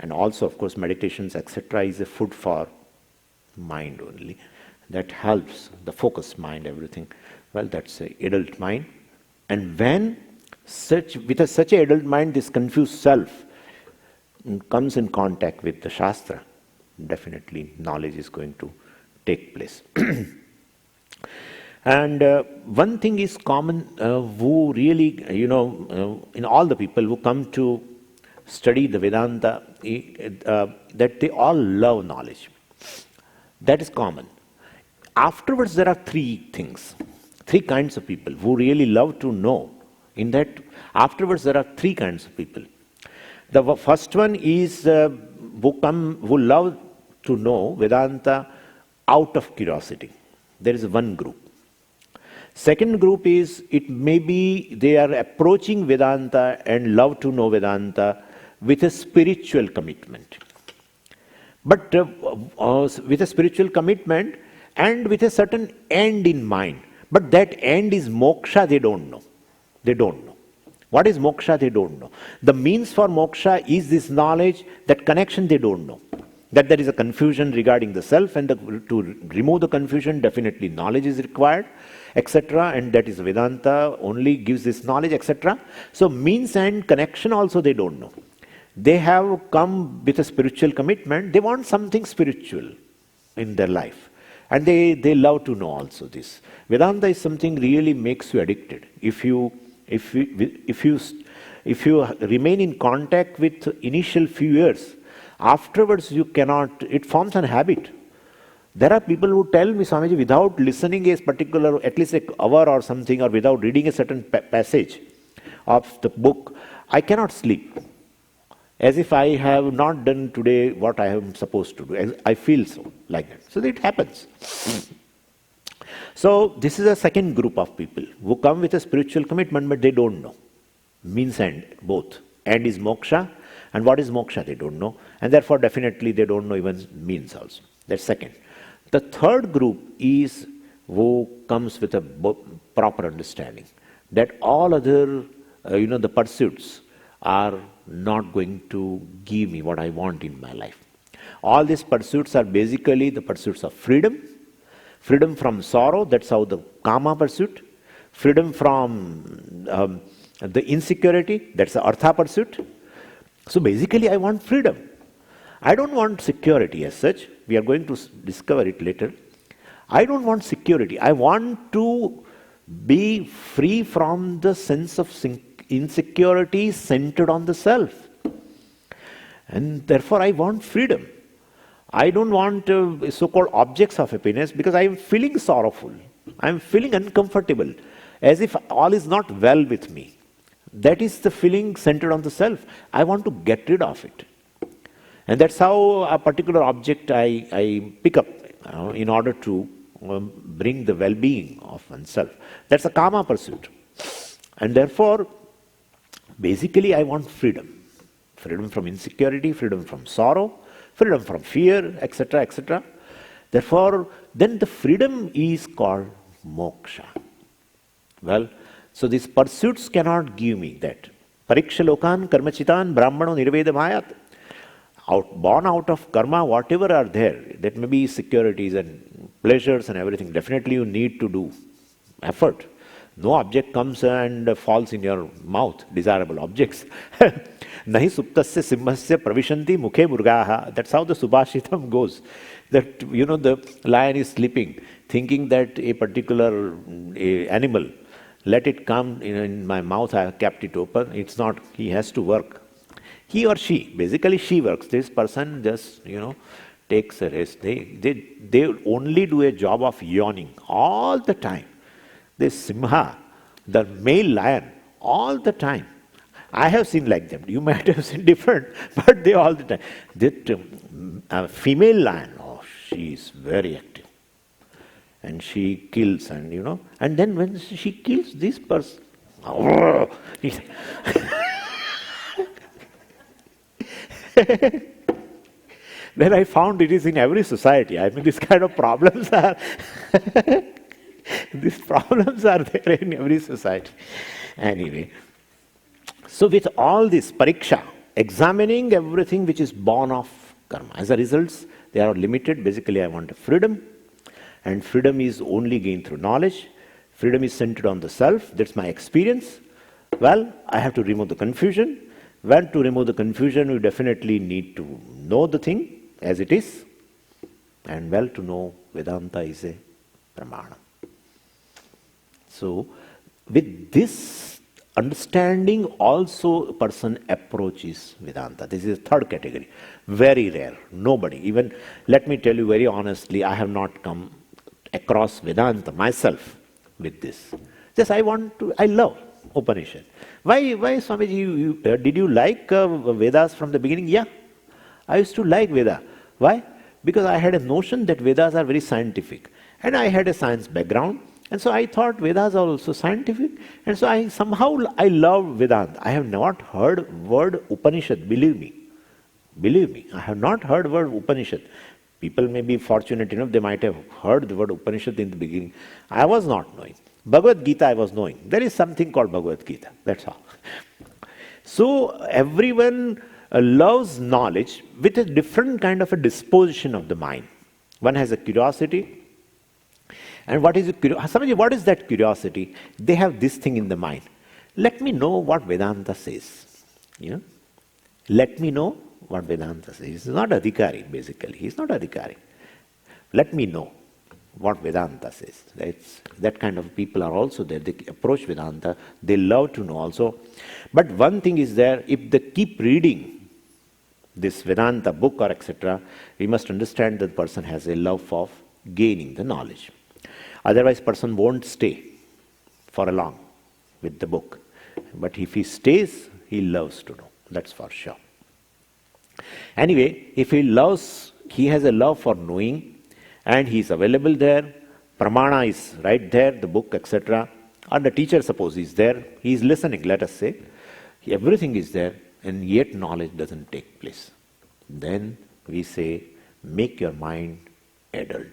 And also, of course, meditations, etc. is a food for mind only. That helps the focused mind, everything. Well, that's an adult mind. And when such an adult mind, this confused self comes in contact with the Shastra, definitely knowledge is going to take place. And one thing is common, who really, in all the people who come to study the Vedanta, that they all love knowledge. That is common. Afterwards, there are three kinds of people who really love to know. In that, afterwards, there are three kinds of people. The first one is who love to know Vedanta out of curiosity. There is one group. Second group is, it may be they are approaching Vedanta and love to know Vedanta with a spiritual commitment. But with a spiritual commitment, and with a certain end in mind. But that end is moksha, they don't know. They don't know. What is moksha? They don't know. The means for moksha is this knowledge, that connection they don't know. That there is a confusion regarding the self, and to remove the confusion, definitely knowledge is required, etc. And that is Vedanta only gives this knowledge, etc. So means and connection also they don't know. They have come with a spiritual commitment. They want something spiritual in their life. And they love to know also this. Vedanta is something really makes you addicted. If you remain in contact with initial few years, afterwards you cannot, it forms an habit. There are people who tell me, Swamiji, without listening a particular, at least an hour or something, or without reading a certain passage of the book, I cannot sleep. As if I have not done today what I am supposed to do. I feel so, like that. So it happens. So this is a second group of people who come with a spiritual commitment, but they don't know. Means and, both. And is moksha, and what is moksha they don't know. And therefore definitely they don't know even means also. That's second. The third group is who comes with a proper understanding. That all other, the pursuits are not going to give me what I want in my life. All these pursuits are basically the pursuits of freedom, freedom from sorrow, that's how the kama pursuit, freedom from the insecurity, that's the artha pursuit. So basically I want freedom. I don't want security as such. We are going to discover it later. I don't want security. I want to be free from the sense of insecurity centered on the self. And therefore I want freedom. I don't want so-called objects of happiness because I am feeling sorrowful. I am feeling uncomfortable, as if all is not well with me. That is the feeling centered on the self. I want to get rid of it. And that's how a particular object I pick up in order to bring the well-being of oneself. That's a kama pursuit. And therefore, basically I want freedom. Freedom from insecurity, freedom from sorrow, freedom from fear, etc., etc. Therefore, then the freedom is called moksha. Well, so these pursuits cannot give me that. Pariksha lokan karmachitan brahmano nirvedam ayat. born out of karma, whatever are there, that may be securities and pleasures and everything, definitely you need to do effort. No object comes and falls in your mouth, desirable objects. Nahi suptasya simhasya pravishanti mukhe murgaha. That's how the Subhashitam goes. That, the lion is sleeping, thinking that a particular animal, let it come in my mouth, I have kept it open. It's not, he has to work. He or she, basically she works. This person just, takes a rest. They only do a job of yawning all the time. This simha, the male lion, all the time. I have seen like them. You might have seen different, but they all the time. That female lion, she is very active. And she kills and, and then when she kills this person, then I found it is in every society. I mean, these kind of problems are... These problems are there in every society. Anyway, so with all this pariksha, examining everything which is born of karma, as a result, they are limited. Basically, I want freedom, and freedom is only gained through knowledge. Freedom is centered on the self. That's my experience. Well, I have to remove the confusion. Well, to remove the confusion, we definitely need to know the thing as it is, and well, to know Vedanta is a pramana. So, with this understanding, also a person approaches Vedanta. This is the third category. Very rare. Nobody. Even, let me tell you very honestly, I have not come across Vedanta myself with this. Just I love Upanishad. Why Swamiji, did you like Vedas from the beginning? Yeah. I used to like Veda. Why? Because I had a notion that Vedas are very scientific. And I had a science background. And so I thought Vedas are also scientific. And so I love Vedanta. I have not heard word Upanishad, believe me. Believe me, I have not heard word Upanishad. People may be fortunate enough, they might have heard the word Upanishad in the beginning. I was not knowing. Bhagavad Gita I was knowing. There is something called Bhagavad Gita, that's all. So everyone loves knowledge with a different kind of a disposition of the mind. One has a curiosity. And what is that curiosity? They have this thing in the mind. Let me know what Vedanta says. Let me know what Vedanta says. He's not Adhikari, basically. He's not Adhikari. Let me know what Vedanta says. That kind of people are also there. They approach Vedanta. They love to know also. But one thing is there, if they keep reading this Vedanta book or etc., we must understand that the person has a love of gaining the knowledge. Otherwise, person won't stay for long with the book. But if he stays, he loves to know. That's for sure. Anyway, if he has a love for knowing, and he is available there, pramana is right there, the book, etc., or the teacher, suppose, is there, he is listening, let us say, everything is there, and yet knowledge doesn't take place. Then we say, make your mind adult.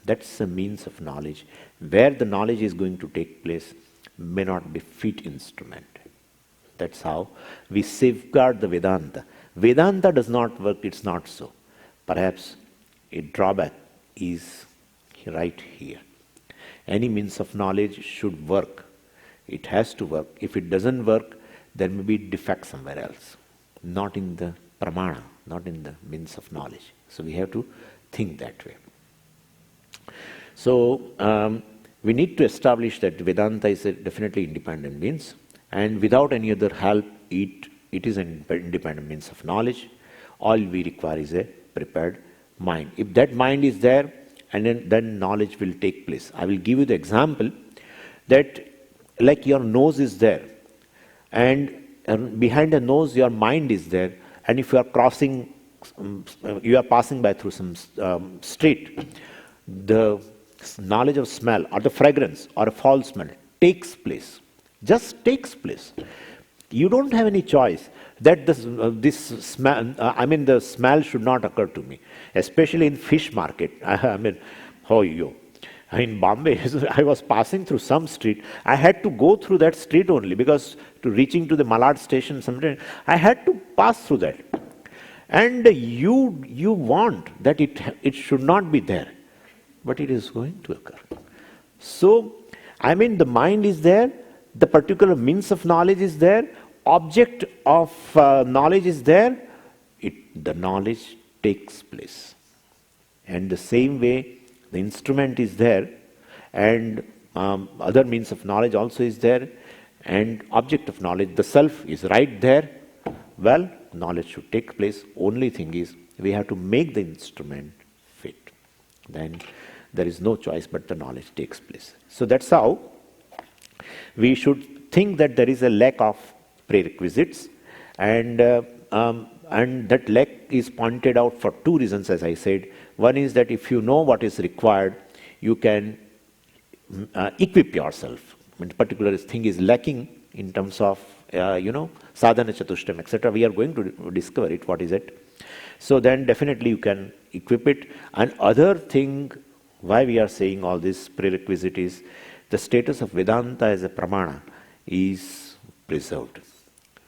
That's a means of knowledge. Where the knowledge is going to take place may not be fit instrument. That's how we safeguard the Vedanta. Vedanta does not work, it's not so. Perhaps a drawback is right here. Any means of knowledge should work. It has to work. If it doesn't work, there may be defect somewhere else. Not in the pramana, not in the means of knowledge. So we have to think that way. So we need to establish that Vedanta is a definitely independent means, and without any other help, it is an independent means of knowledge. All we require is a prepared mind. If that mind is there, and then knowledge will take place. I will give you the example that like your nose is there, and behind the nose your mind is there, and if you are passing by through some street, the knowledge of smell or the fragrance or a foul smell takes place, just takes place. You don't have any choice that this smell, the smell should not occur to me, especially in fish market. In Bombay, I was passing through some street. I had to go through that street only because to reaching to the Malad station, I had to pass through that. And you want that it should not be there, but it is going to occur. So, I mean, the mind is there, the particular means of knowledge is there, object of knowledge is there, the knowledge takes place. And the same way, the instrument is there, and other means of knowledge also is there, and object of knowledge, the self, is right there. Well, knowledge should take place. Only thing is, we have to make the instrument fit. Then there is no choice but the knowledge takes place. So that's how we should think that there is a lack of prerequisites, and that lack is pointed out for two reasons, as I said. One is that if you know what is required, you can equip yourself. When a particular thing is lacking in terms of, sadhana chatushtayam, etc., we are going to discover it, what is it. So then definitely you can equip it. And other thing, why we are saying all this prerequisite is, the status of Vedanta as a pramana is preserved.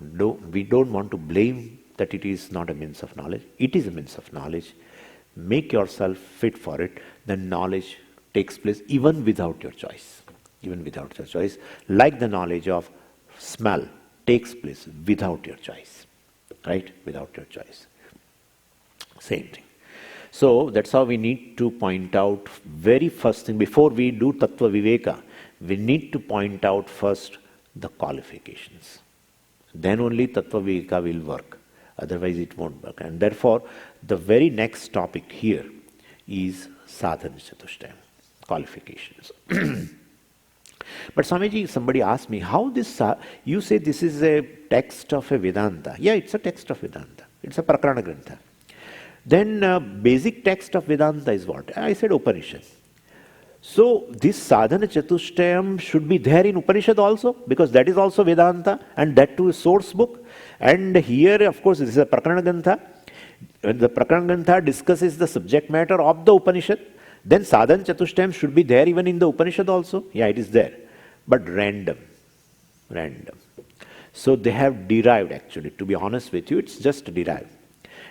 We don't want to blame that it is not a means of knowledge. It is a means of knowledge. Make yourself fit for it, then knowledge takes place even without your choice. Even without your choice. Like the knowledge of smell takes place without your choice. Right? Without your choice. Same thing. So that's how we need to point out very first thing, before we do Tattva Viveka, we need to point out first the qualifications. Then only Tattva Viveka will work. Otherwise it won't work. And therefore, the very next topic here is Sadhana Chatushtayam, qualifications. But Swamiji, somebody asked me, how this, you say this is a text of a Vedanta. Yeah, it's a text of Vedanta. It's a Prakarana Grantha. Then basic text of Vedanta is what? I said Upanishad. So this Sadhana Chatushtayam should be there in Upanishad also, because that is also Vedanta, and that too is source book. And here, of course, this is a Prakarana Grantha. When the Prakarana Grantha discusses the subject matter of the Upanishad, then Sadhana Chatushtayam should be there even in the Upanishad also. Yeah, it is there. But random. So they have derived, actually, to be honest with you, it's just derived.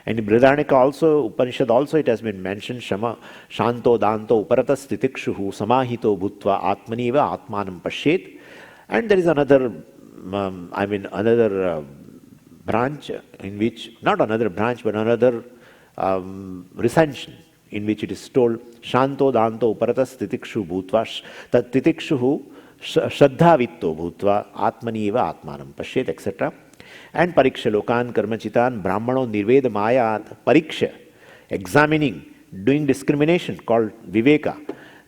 And in Brihadaranyaka also, Upanishad also, it has been mentioned, Shama, Shanto, Danto, Uparata, Stitikshuhu, Samahito, Bhutva, Atmaniva, Atmanam Pashet. And there is another, another branch in which, not another branch, but another recension in which it is told, Shanto, Danto, Uparata, Stitikshu, Bhutva, Tat Titikshuhu, Shraddhavitto, Bhutva, Atmaniva, Atmanam Pashet, etc. And Pariksha Lokan Karmachitan Brahmano Nirveda Mayat Pariksha, examining, doing discrimination, called Viveka.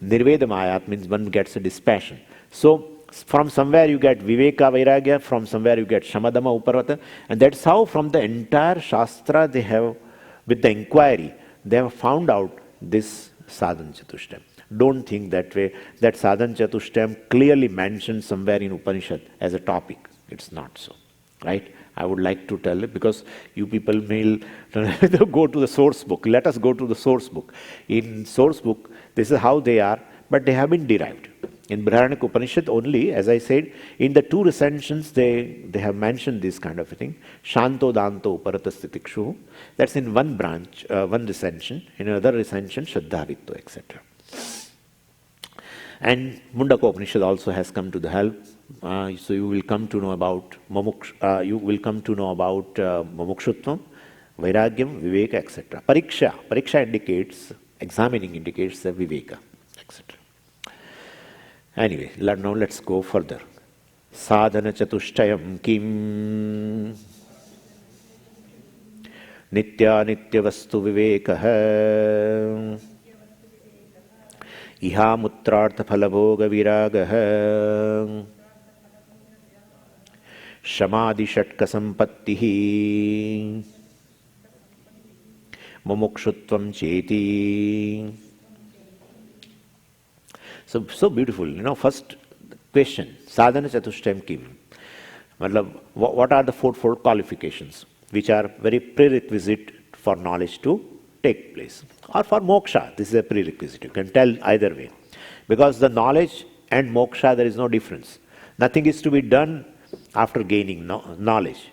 Nirveda Mayat means one gets a dispassion. So from somewhere you get Viveka Vairagya, from somewhere you get Shamadama Uparata, and that's how from the entire Shastra they have, with the inquiry, they have found out this Sadhana Chatushtayam. Don't think that way, that Sadhana Chatushtayam clearly mentioned somewhere in Upanishad as a topic. It's not so. Right? I would like to tell it, because you people may go to the source book. Let us go to the source book. In source book, this is how they are, but they have been derived. In Brihadaranyaka Upanishad only, as I said, in the two recensions, they have mentioned this kind of a thing. Shanto, Danto, Uparata, Stitikshu. That's in one branch, one recension. In another recension, Shraddhavitto, etc. And Mundaka Upanishad also has come to the help. So you will come to know about Mumukshutvam, Vairagyam, Viveka, etc. Pariksha indicates, examining indicates the Viveka, etc. Anyway, now let's go further. Sadhana Chatushtayam Kim Nitya Nitya Vastu Vivekaha Iha Mutrartha Phalabhoga Viragaha Shamadhi Shatka Sampattihi Mumukshutvam Cheti. So beautiful. First question, Sadhana Chatushtayam Kim. What are the fourfold qualifications which are very prerequisite for knowledge to take place? Or for moksha, this is a prerequisite. You can tell either way. Because the knowledge and moksha, there is no difference. Nothing is to be done after gaining knowledge.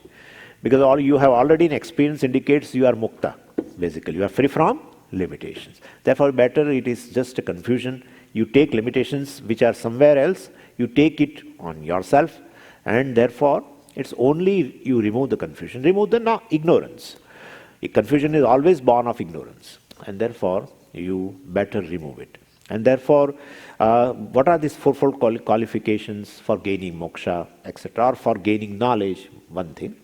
Because all you have already in experience indicates you are mukta, basically. You are free from limitations. Therefore, better it is just a confusion. You take limitations which are somewhere else, you take it on yourself, and therefore, it's only you remove the confusion, remove the ignorance. Confusion is always born of ignorance, and therefore, you better remove it. And therefore, what are these fourfold qualifications for gaining moksha, etc., or for gaining knowledge? One thing.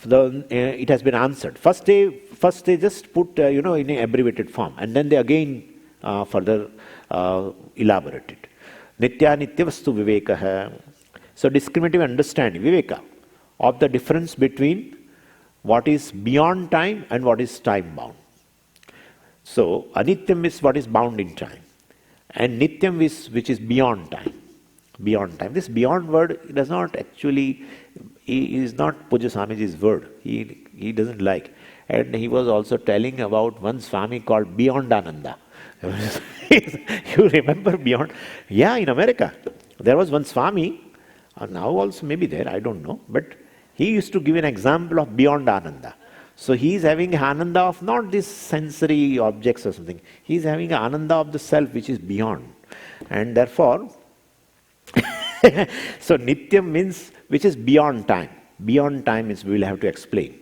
It has been answered. First they just put in an abbreviated form, and then they again further elaborate it. Nitya Vastu Viveka. So discriminative understanding, Viveka, of the difference between what is beyond time and what is time bound. So Anityam is what is bound in time, and Nityam is which is beyond time. Beyond time. This beyond word does not actually, is not Puja Swamiji's word. He doesn't like. And he was also telling about one Swami called Beyond Ananda. You remember Beyond? Yeah, in America. There was one Swami, now also maybe there, I don't know, but he used to give an example of Beyond Ananda. So he is having Ananda of not these sensory objects or something. He is having Ananda of the self which is beyond. And therefore, so Nityam means which is beyond time. Beyond time is, we will have to explain.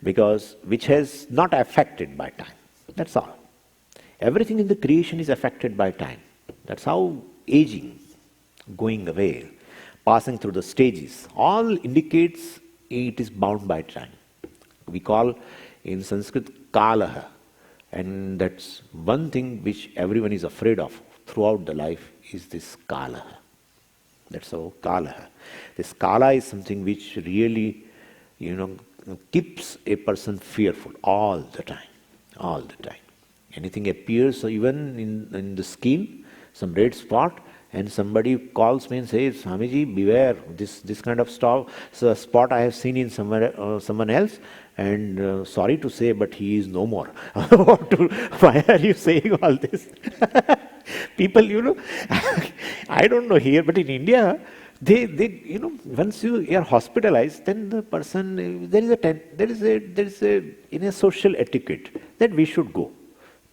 Because which has not affected by time. That's all. Everything in the creation is affected by time. That's how aging, going away, passing through the stages, all indicates it is bound by time. We call in Sanskrit kalaha, and that's one thing which everyone is afraid of throughout the life is this kalaha. That's how kalaha. This kala is something which really, keeps a person fearful all the time, all the time. Anything appears, so even in the skin, some red spot, and somebody calls me and says, Swamiji, beware, this kind of spot I have seen in someone else, and sorry to say, but he is no more. Why are you saying all this? People, I don't know here, but in India, they once you are hospitalized, then the person, there is a in a social etiquette that we should go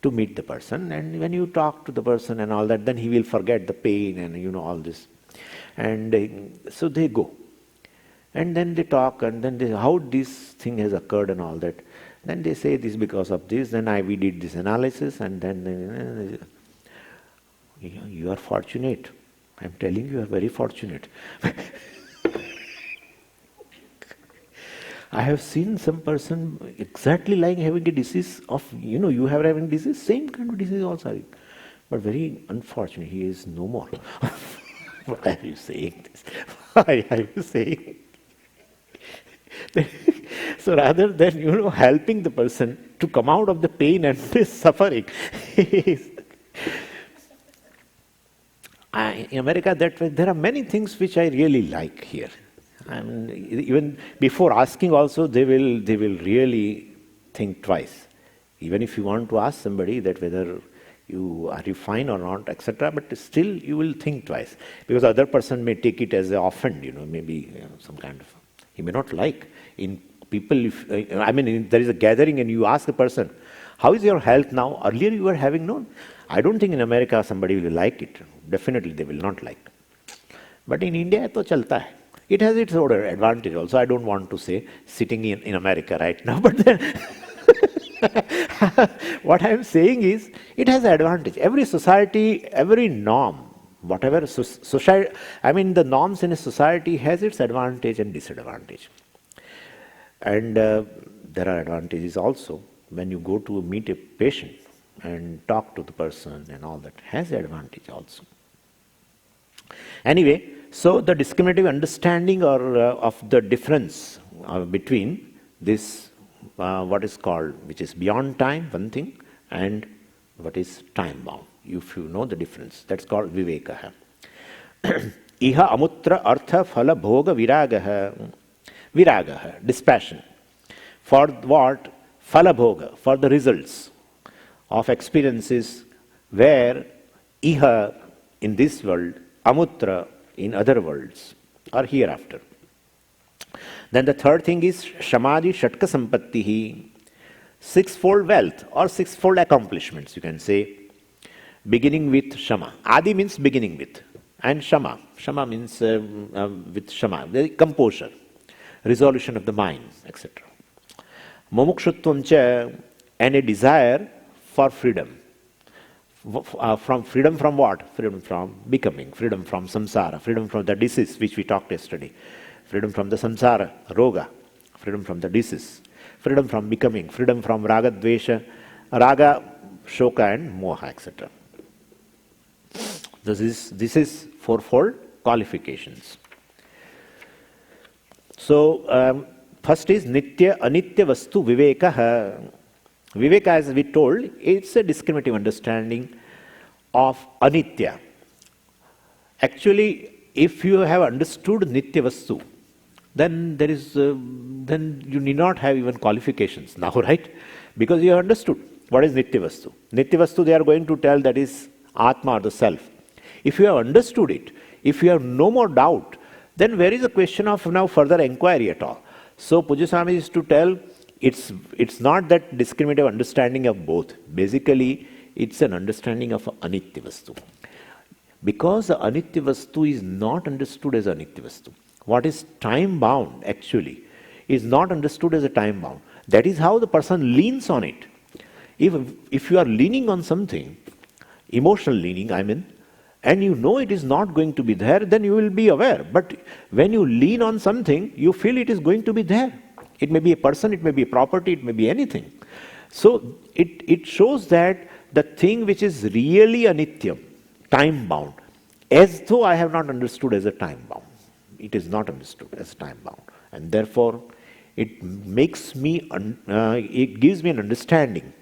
to meet the person, and when you talk to the person and all that, then he will forget the pain and all this. And so they go. And then they talk, and then how this thing has occurred and all that. Then they say this because of this, then we did this analysis, and then you are fortunate. I'm telling you are very fortunate. I have seen some person exactly like having a disease of, you have having disease, same kind of disease also. But very unfortunate, he is no more. Why are you saying this? Why are you saying? So rather than, helping the person to come out of the pain and this suffering, in America, there are many things which I really like here. I mean, even before asking also, they will really think twice. Even if you want to ask somebody that whether you are fine or not, etc., but still you will think twice. Because the other person may take it as an offend, maybe some kind of, he may not like. In people, there is a gathering and you ask a person, how is your health now? Earlier you were having known. I don't think in America somebody will like it. Definitely they will not like. But in India, to chalta hai. It has its own advantage also. I don't want to say sitting in America right now, but then what I am saying is it has advantage. Every society, every norm, whatever society, the norms in a society has its advantage and disadvantage. And there are advantages also when you go to meet a patient and talk to the person and all that has advantage also. Anyway, so the discriminative understanding of the difference between this, what is called, which is beyond time, one thing, and what is time bound. If you know the difference, that's called viveka. Iha amutra artha phala bhoga viragaha. Viragaha, dispassion. For what? Phala bhoga, for the results of experiences where iha in this world, amutra in other worlds or hereafter. Then the third thing is Shamadhi Shatka Sampattihi, sixfold wealth or sixfold accomplishments, you can say, beginning with Shama. Adi means beginning with, and Shama. Shama means with Shama, the composure, resolution of the mind, etc. Mumukshutvam cha, and a desire for freedom. From freedom from what? Freedom from becoming, freedom from samsara, freedom from the disease which we talked yesterday, freedom from the samsara, roga, freedom from the disease, freedom from becoming, freedom from raga, dvesha, raga, shoka and moha, etc. This is fourfold qualifications. So, first is Nitya Anitya Vastu Viveka. Viveka, as we told, it's a discriminative understanding of Anitya. Actually, if you have understood Nitya Vastu, then then you need not have even qualifications now, right? Because you have understood what is Nitya Vastu. Nitya Vastu, they are going to tell that is Atma or the self. If you have understood it, if you have no more doubt, then where is the question of now further inquiry at all? So Pujya Swami is to tell it's not that discriminative understanding of both. Basically, it's an understanding of Anitya Vastu. Because the Anitya Vastu is not understood as Anitya Vastu. What is time bound actually is not understood as a time bound. That is how the person leans on it. If you are leaning on something, emotional leaning, I mean, and you know it is not going to be there, then you will be aware. But when you lean on something, you feel it is going to be there. It may be a person, it may be a property, it may be anything. So it shows that the thing which is really anityam, time bound, as though I have not understood as a time bound. It is not understood as time bound. And therefore, it makes me, it gives me an understanding.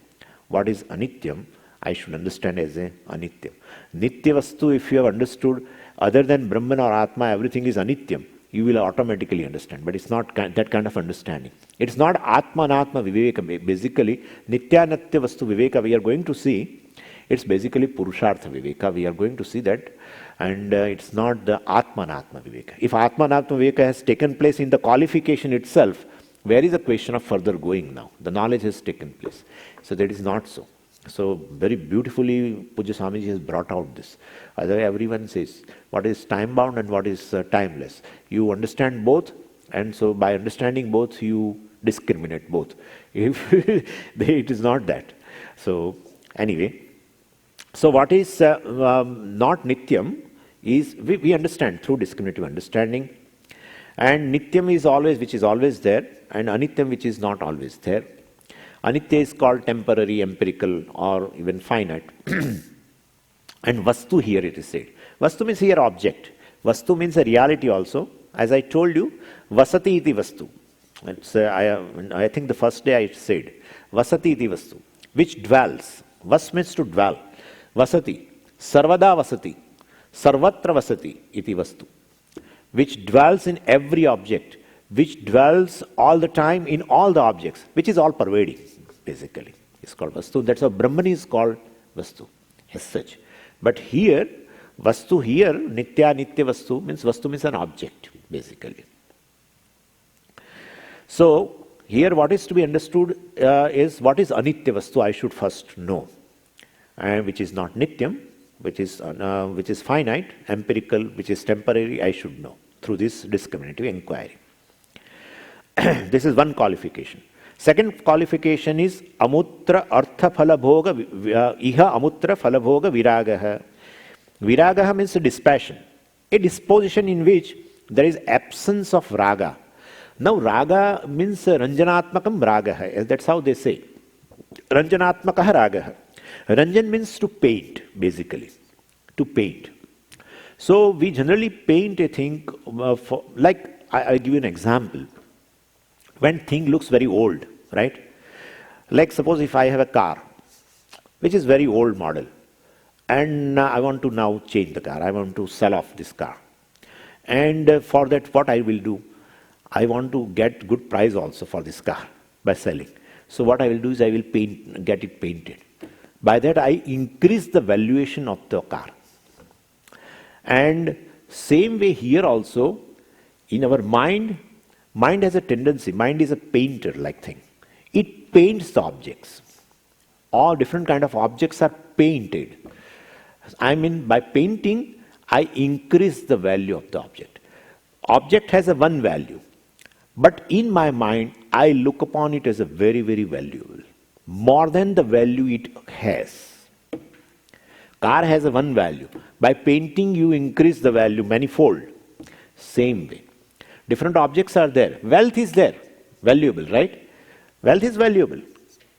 What is anityam, I should understand as a anityam. Nitya Vastu, if you have understood, other than Brahman or Atma, everything is anityam, you will automatically understand. But it's not that kind of understanding. It's not Atma Anatma Viveka. Basically, Nitya Natya Vastu Viveka, we are going to see, it's basically Purushartha Viveka. We are going to see that. And it's not the Atma Anatma Viveka. If Atma Anatma Viveka has taken place in the qualification itself, where is the question of further going now? The knowledge has taken place. So that is not so. So very beautifully Pujya Swamiji has brought out this. Otherwise everyone says what is time bound and what is timeless. You understand both, and so by understanding both you discriminate both. It is not that. So anyway, so what is not nityam is we understand through discriminative understanding, and nityam is always, which is always there, and anityam, which is not always there. Anitya is called temporary, empirical, or even finite. And Vastu here it is said. Vastu means here object. Vastu means a reality also. As I told you, Vasati iti Vastu. It's, I think the first day I said, Vasati iti Vastu, which dwells. Vas means to dwell. Vasati, Sarvada Vasati, Sarvatra Vasati iti Vastu, which dwells in every object, which dwells all the time in all the objects, which is all pervading, basically. It's called Vastu. That's how Brahman is called Vastu, as such. But here, Vastu here, Nitya Vastu means an object, basically. So, here what is to be understood is what is Anitya Vastu, I should first know. And which is not Nityam, which is finite, empirical, which is temporary, I should know through this discriminative inquiry. This is one qualification. Second qualification is amutra artha phala bhoga iha amutra phala bhoga viragaha. Viragaha means a dispassion, a disposition in which there is absence of raga. Now raga means ranjanatmakam ragaha. That's how they say. Ranjanatmakaha ragaha. Ranjan means to paint, basically. To paint. So we generally paint a thing, like I'll give you an example. When thing looks very old, right? Like suppose if I have a car, which is very old model, and I want to now change the car, I want to sell off this car. And for that, what I will do? I want to get good price also for this car by selling. So what I will do is I will get it painted. By that I increase the valuation of the car. And same way here also, in our mind, Mind has a tendency, mind is a painter-like thing. It paints the objects. All different kind of objects are painted. I mean, by painting, I increase the value of the object. Object has a one value, but in my mind, I look upon it as a very, very valuable, more than the value it has. Car has a one value. By painting, you increase the value manifold. Same way. Different objects are there. Wealth is there. Valuable, right? Wealth is valuable.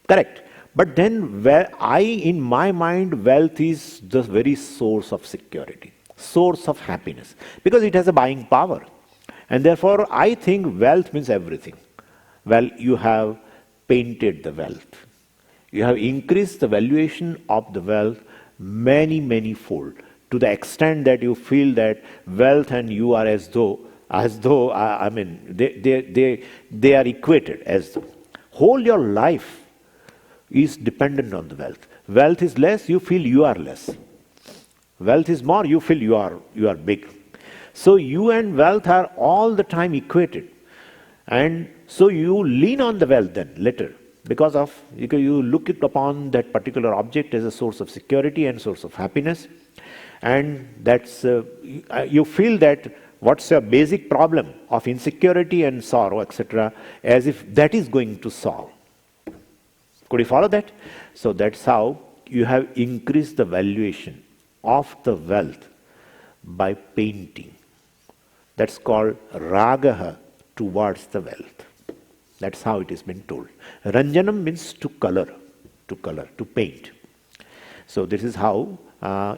Correct. But then in my mind, wealth is the very source of security, source of happiness, because it has a buying power. And therefore, I think wealth means everything. Well, you have painted the wealth. You have increased the valuation of the wealth many, many fold, to the extent that you feel that wealth and you are as though they are equated, as though. Whole your life is dependent on the wealth. Wealth is less, you feel you are less. Wealth is more, you feel you are big. So you and wealth are all the time equated. And so you lean on the wealth then later, because you look it upon that particular object as a source of security and source of happiness. And that's you feel that what's your basic problem of insecurity and sorrow, etc., as if that is going to solve. Could you follow that? So that's how you have increased the valuation of the wealth by painting. That's called ragaha, towards the wealth. That's how it has been told. Ranjanam means to color, to paint. So this is how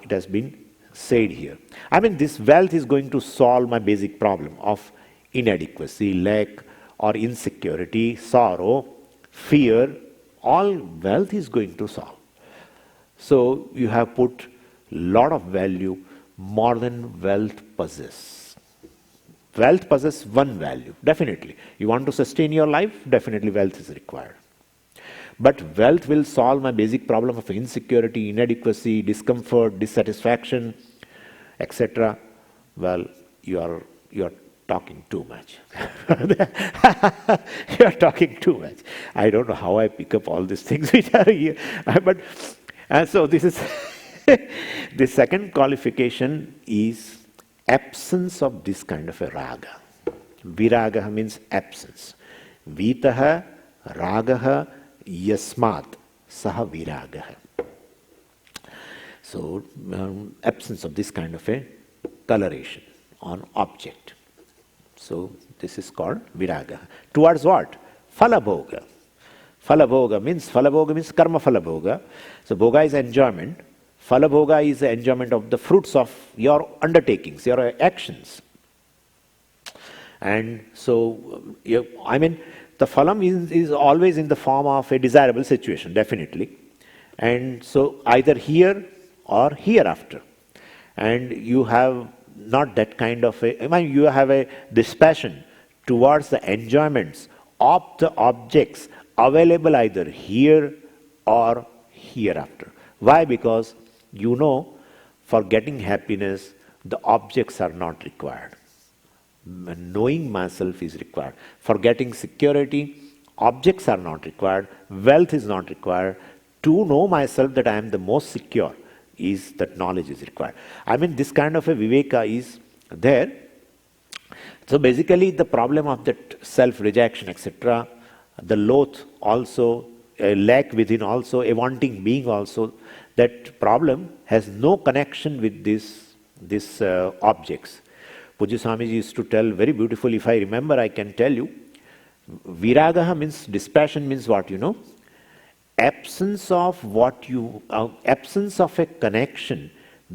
it has been said here. I mean, this wealth is going to solve my basic problem of inadequacy, lack, or insecurity, sorrow, fear. All wealth is going to solve. So you have put lot of value more than wealth possess. Wealth possesses one value, definitely. You want to sustain your life, definitely wealth is required. But wealth will solve my basic problem of insecurity, inadequacy, discomfort, dissatisfaction, etc. Well, you are talking too much. You are talking too much. I don't know how I pick up all these things which are here. But so this is the second qualification is absence of this kind of a raga. Viraga means absence. Vitaha ragaha yasmat saha viragaha. So absence of this kind of a coloration on object. So this is called viraga. Towards what? Phalabhoga. Phalabhoga means karma phalabhoga. So bhoga is enjoyment. Phalabhoga is the enjoyment of the fruits of your undertakings, your actions. And so, the phalam is always in the form of a desirable situation, definitely. And so either here or hereafter. And you have not that kind of you have a dispassion towards the enjoyments of the objects available either here or hereafter. Why? Because you know, for getting happiness, the objects are not required. Knowing myself is required. For getting security, objects are not required. Wealth is not required. To know myself that I am the most secure, is that knowledge is required. I mean, this kind of a viveka is there. So basically, the problem of that self-rejection, etc., the loath also, a lack within also, a wanting being also, that problem has no connection with these objects. Pujya Swamiji used to tell very beautifully, if I remember, I can tell you, viragaha means, dispassion means what, you know? Absence of absence of a connection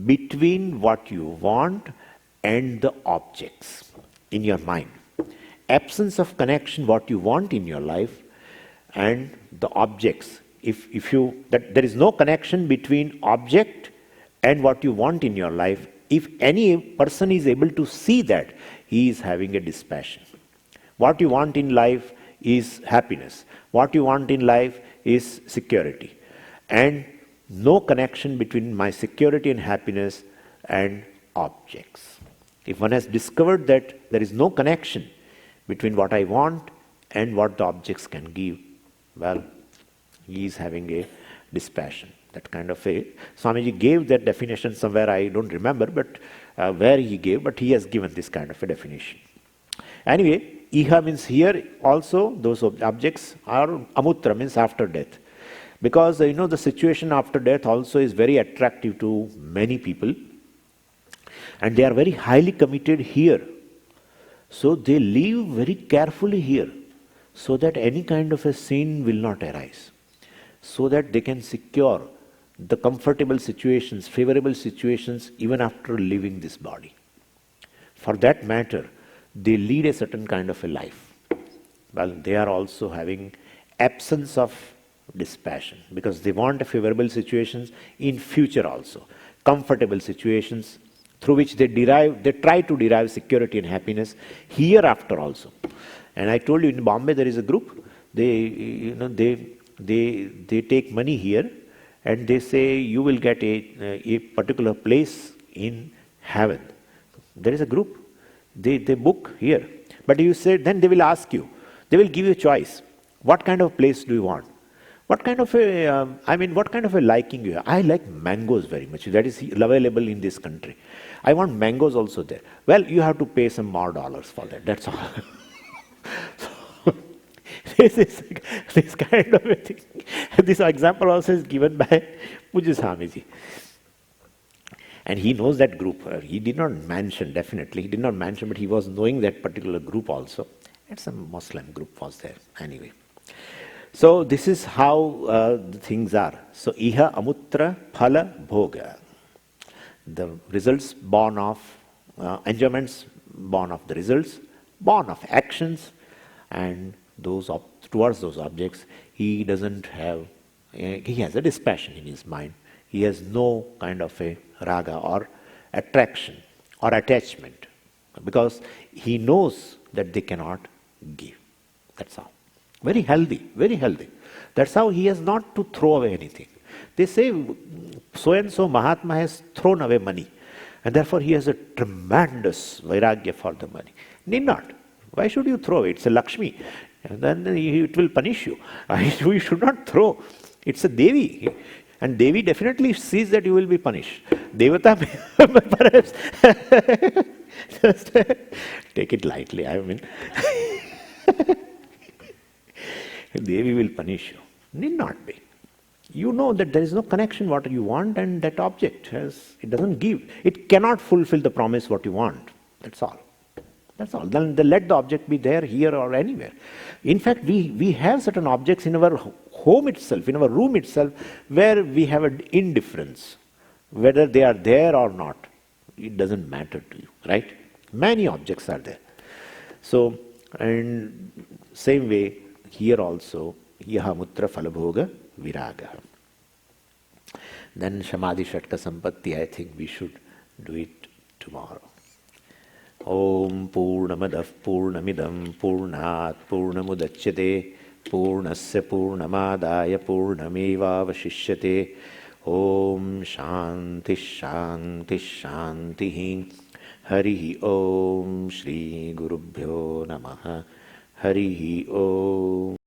between what you want and the objects in your mind. Absence of connection, what you want in your life and the objects. There is no connection between object and what you want in your life. If any person is able to see that, he is having a dispassion. What you want in life is happiness. What you want in life is security. And no connection between my security and happiness and objects. If one has discovered that there is no connection between what I want and what the objects can give. Well, he is having a dispassion. That kind of a, Swamiji gave that definition somewhere, I don't remember, but where he gave, but he has given this kind of a definition. Anyway, Iha means here also those objects are amutra, means after death. Because the situation after death also is very attractive to many people. And they are very highly committed here. So they live very carefully here, so that any kind of a sin will not arise. So that they can secure the comfortable situations, favorable situations, even after leaving this body. For that matter, they lead a certain kind of a life. Well, they are also having absence of dispassion, because they want favorable situations in future also, comfortable situations through which they try to derive security and happiness hereafter also. And I told you in Bombay there is a group, they take money here and they say you will get a particular place in heaven. There is a group, they book here. But you say, then they will ask you, they will give you a choice. What kind of place do you want? What kind of a liking you have? I like mangoes very much. That is available in this country. I want mangoes also there. Well, you have to pay some more dollars for that. That's all. So, this kind of a thing. This example also is given by Pujya Swamiji. And he knows that group. He did not mention, definitely. He did not mention, but he was knowing that particular group also. And some Muslim group was there. Anyway. So this is how the things are. So iha amutra phala bhoga. The results born of enjoyments, born of the results, born of actions, and towards those objects, he doesn't have. He has a dispassion in his mind. He has no kind of a raga or attraction or attachment, because he knows that they cannot give. That's how. Very healthy, very healthy. That's how he has not to throw away anything. They say so-and-so Mahatma has thrown away money, and therefore he has a tremendous vairagya for the money. Need not. Why should you throw it? It's a Lakshmi. And then it will punish you. You should not throw. It's a Devi. And Devi definitely sees that you will be punished. Devata perhaps just take it lightly, I mean. Devi will punish you. Need not be. You know that there is no connection what you want, and that object it doesn't give. It cannot fulfill the promise what you want. That's all. That's all. Then let the object be there, here or anywhere. In fact, we have certain objects in our home itself, in our room itself, where we have an indifference. Whether they are there or not, it doesn't matter to you, right? Many objects are there. So, and same way, here also, yaha mutra phalabhoga viraga. Then Samadhi Shatka Sampatti, I think we should do it tomorrow. Om Purnamadav Purnamidam Purnat Purnamudachyate Purnasya Purnamadaya Purnameva Vashishyate. Om Shanti Shanti Shanti. Harihi Om Shri Gurubhyo Namaha. Harihi Om.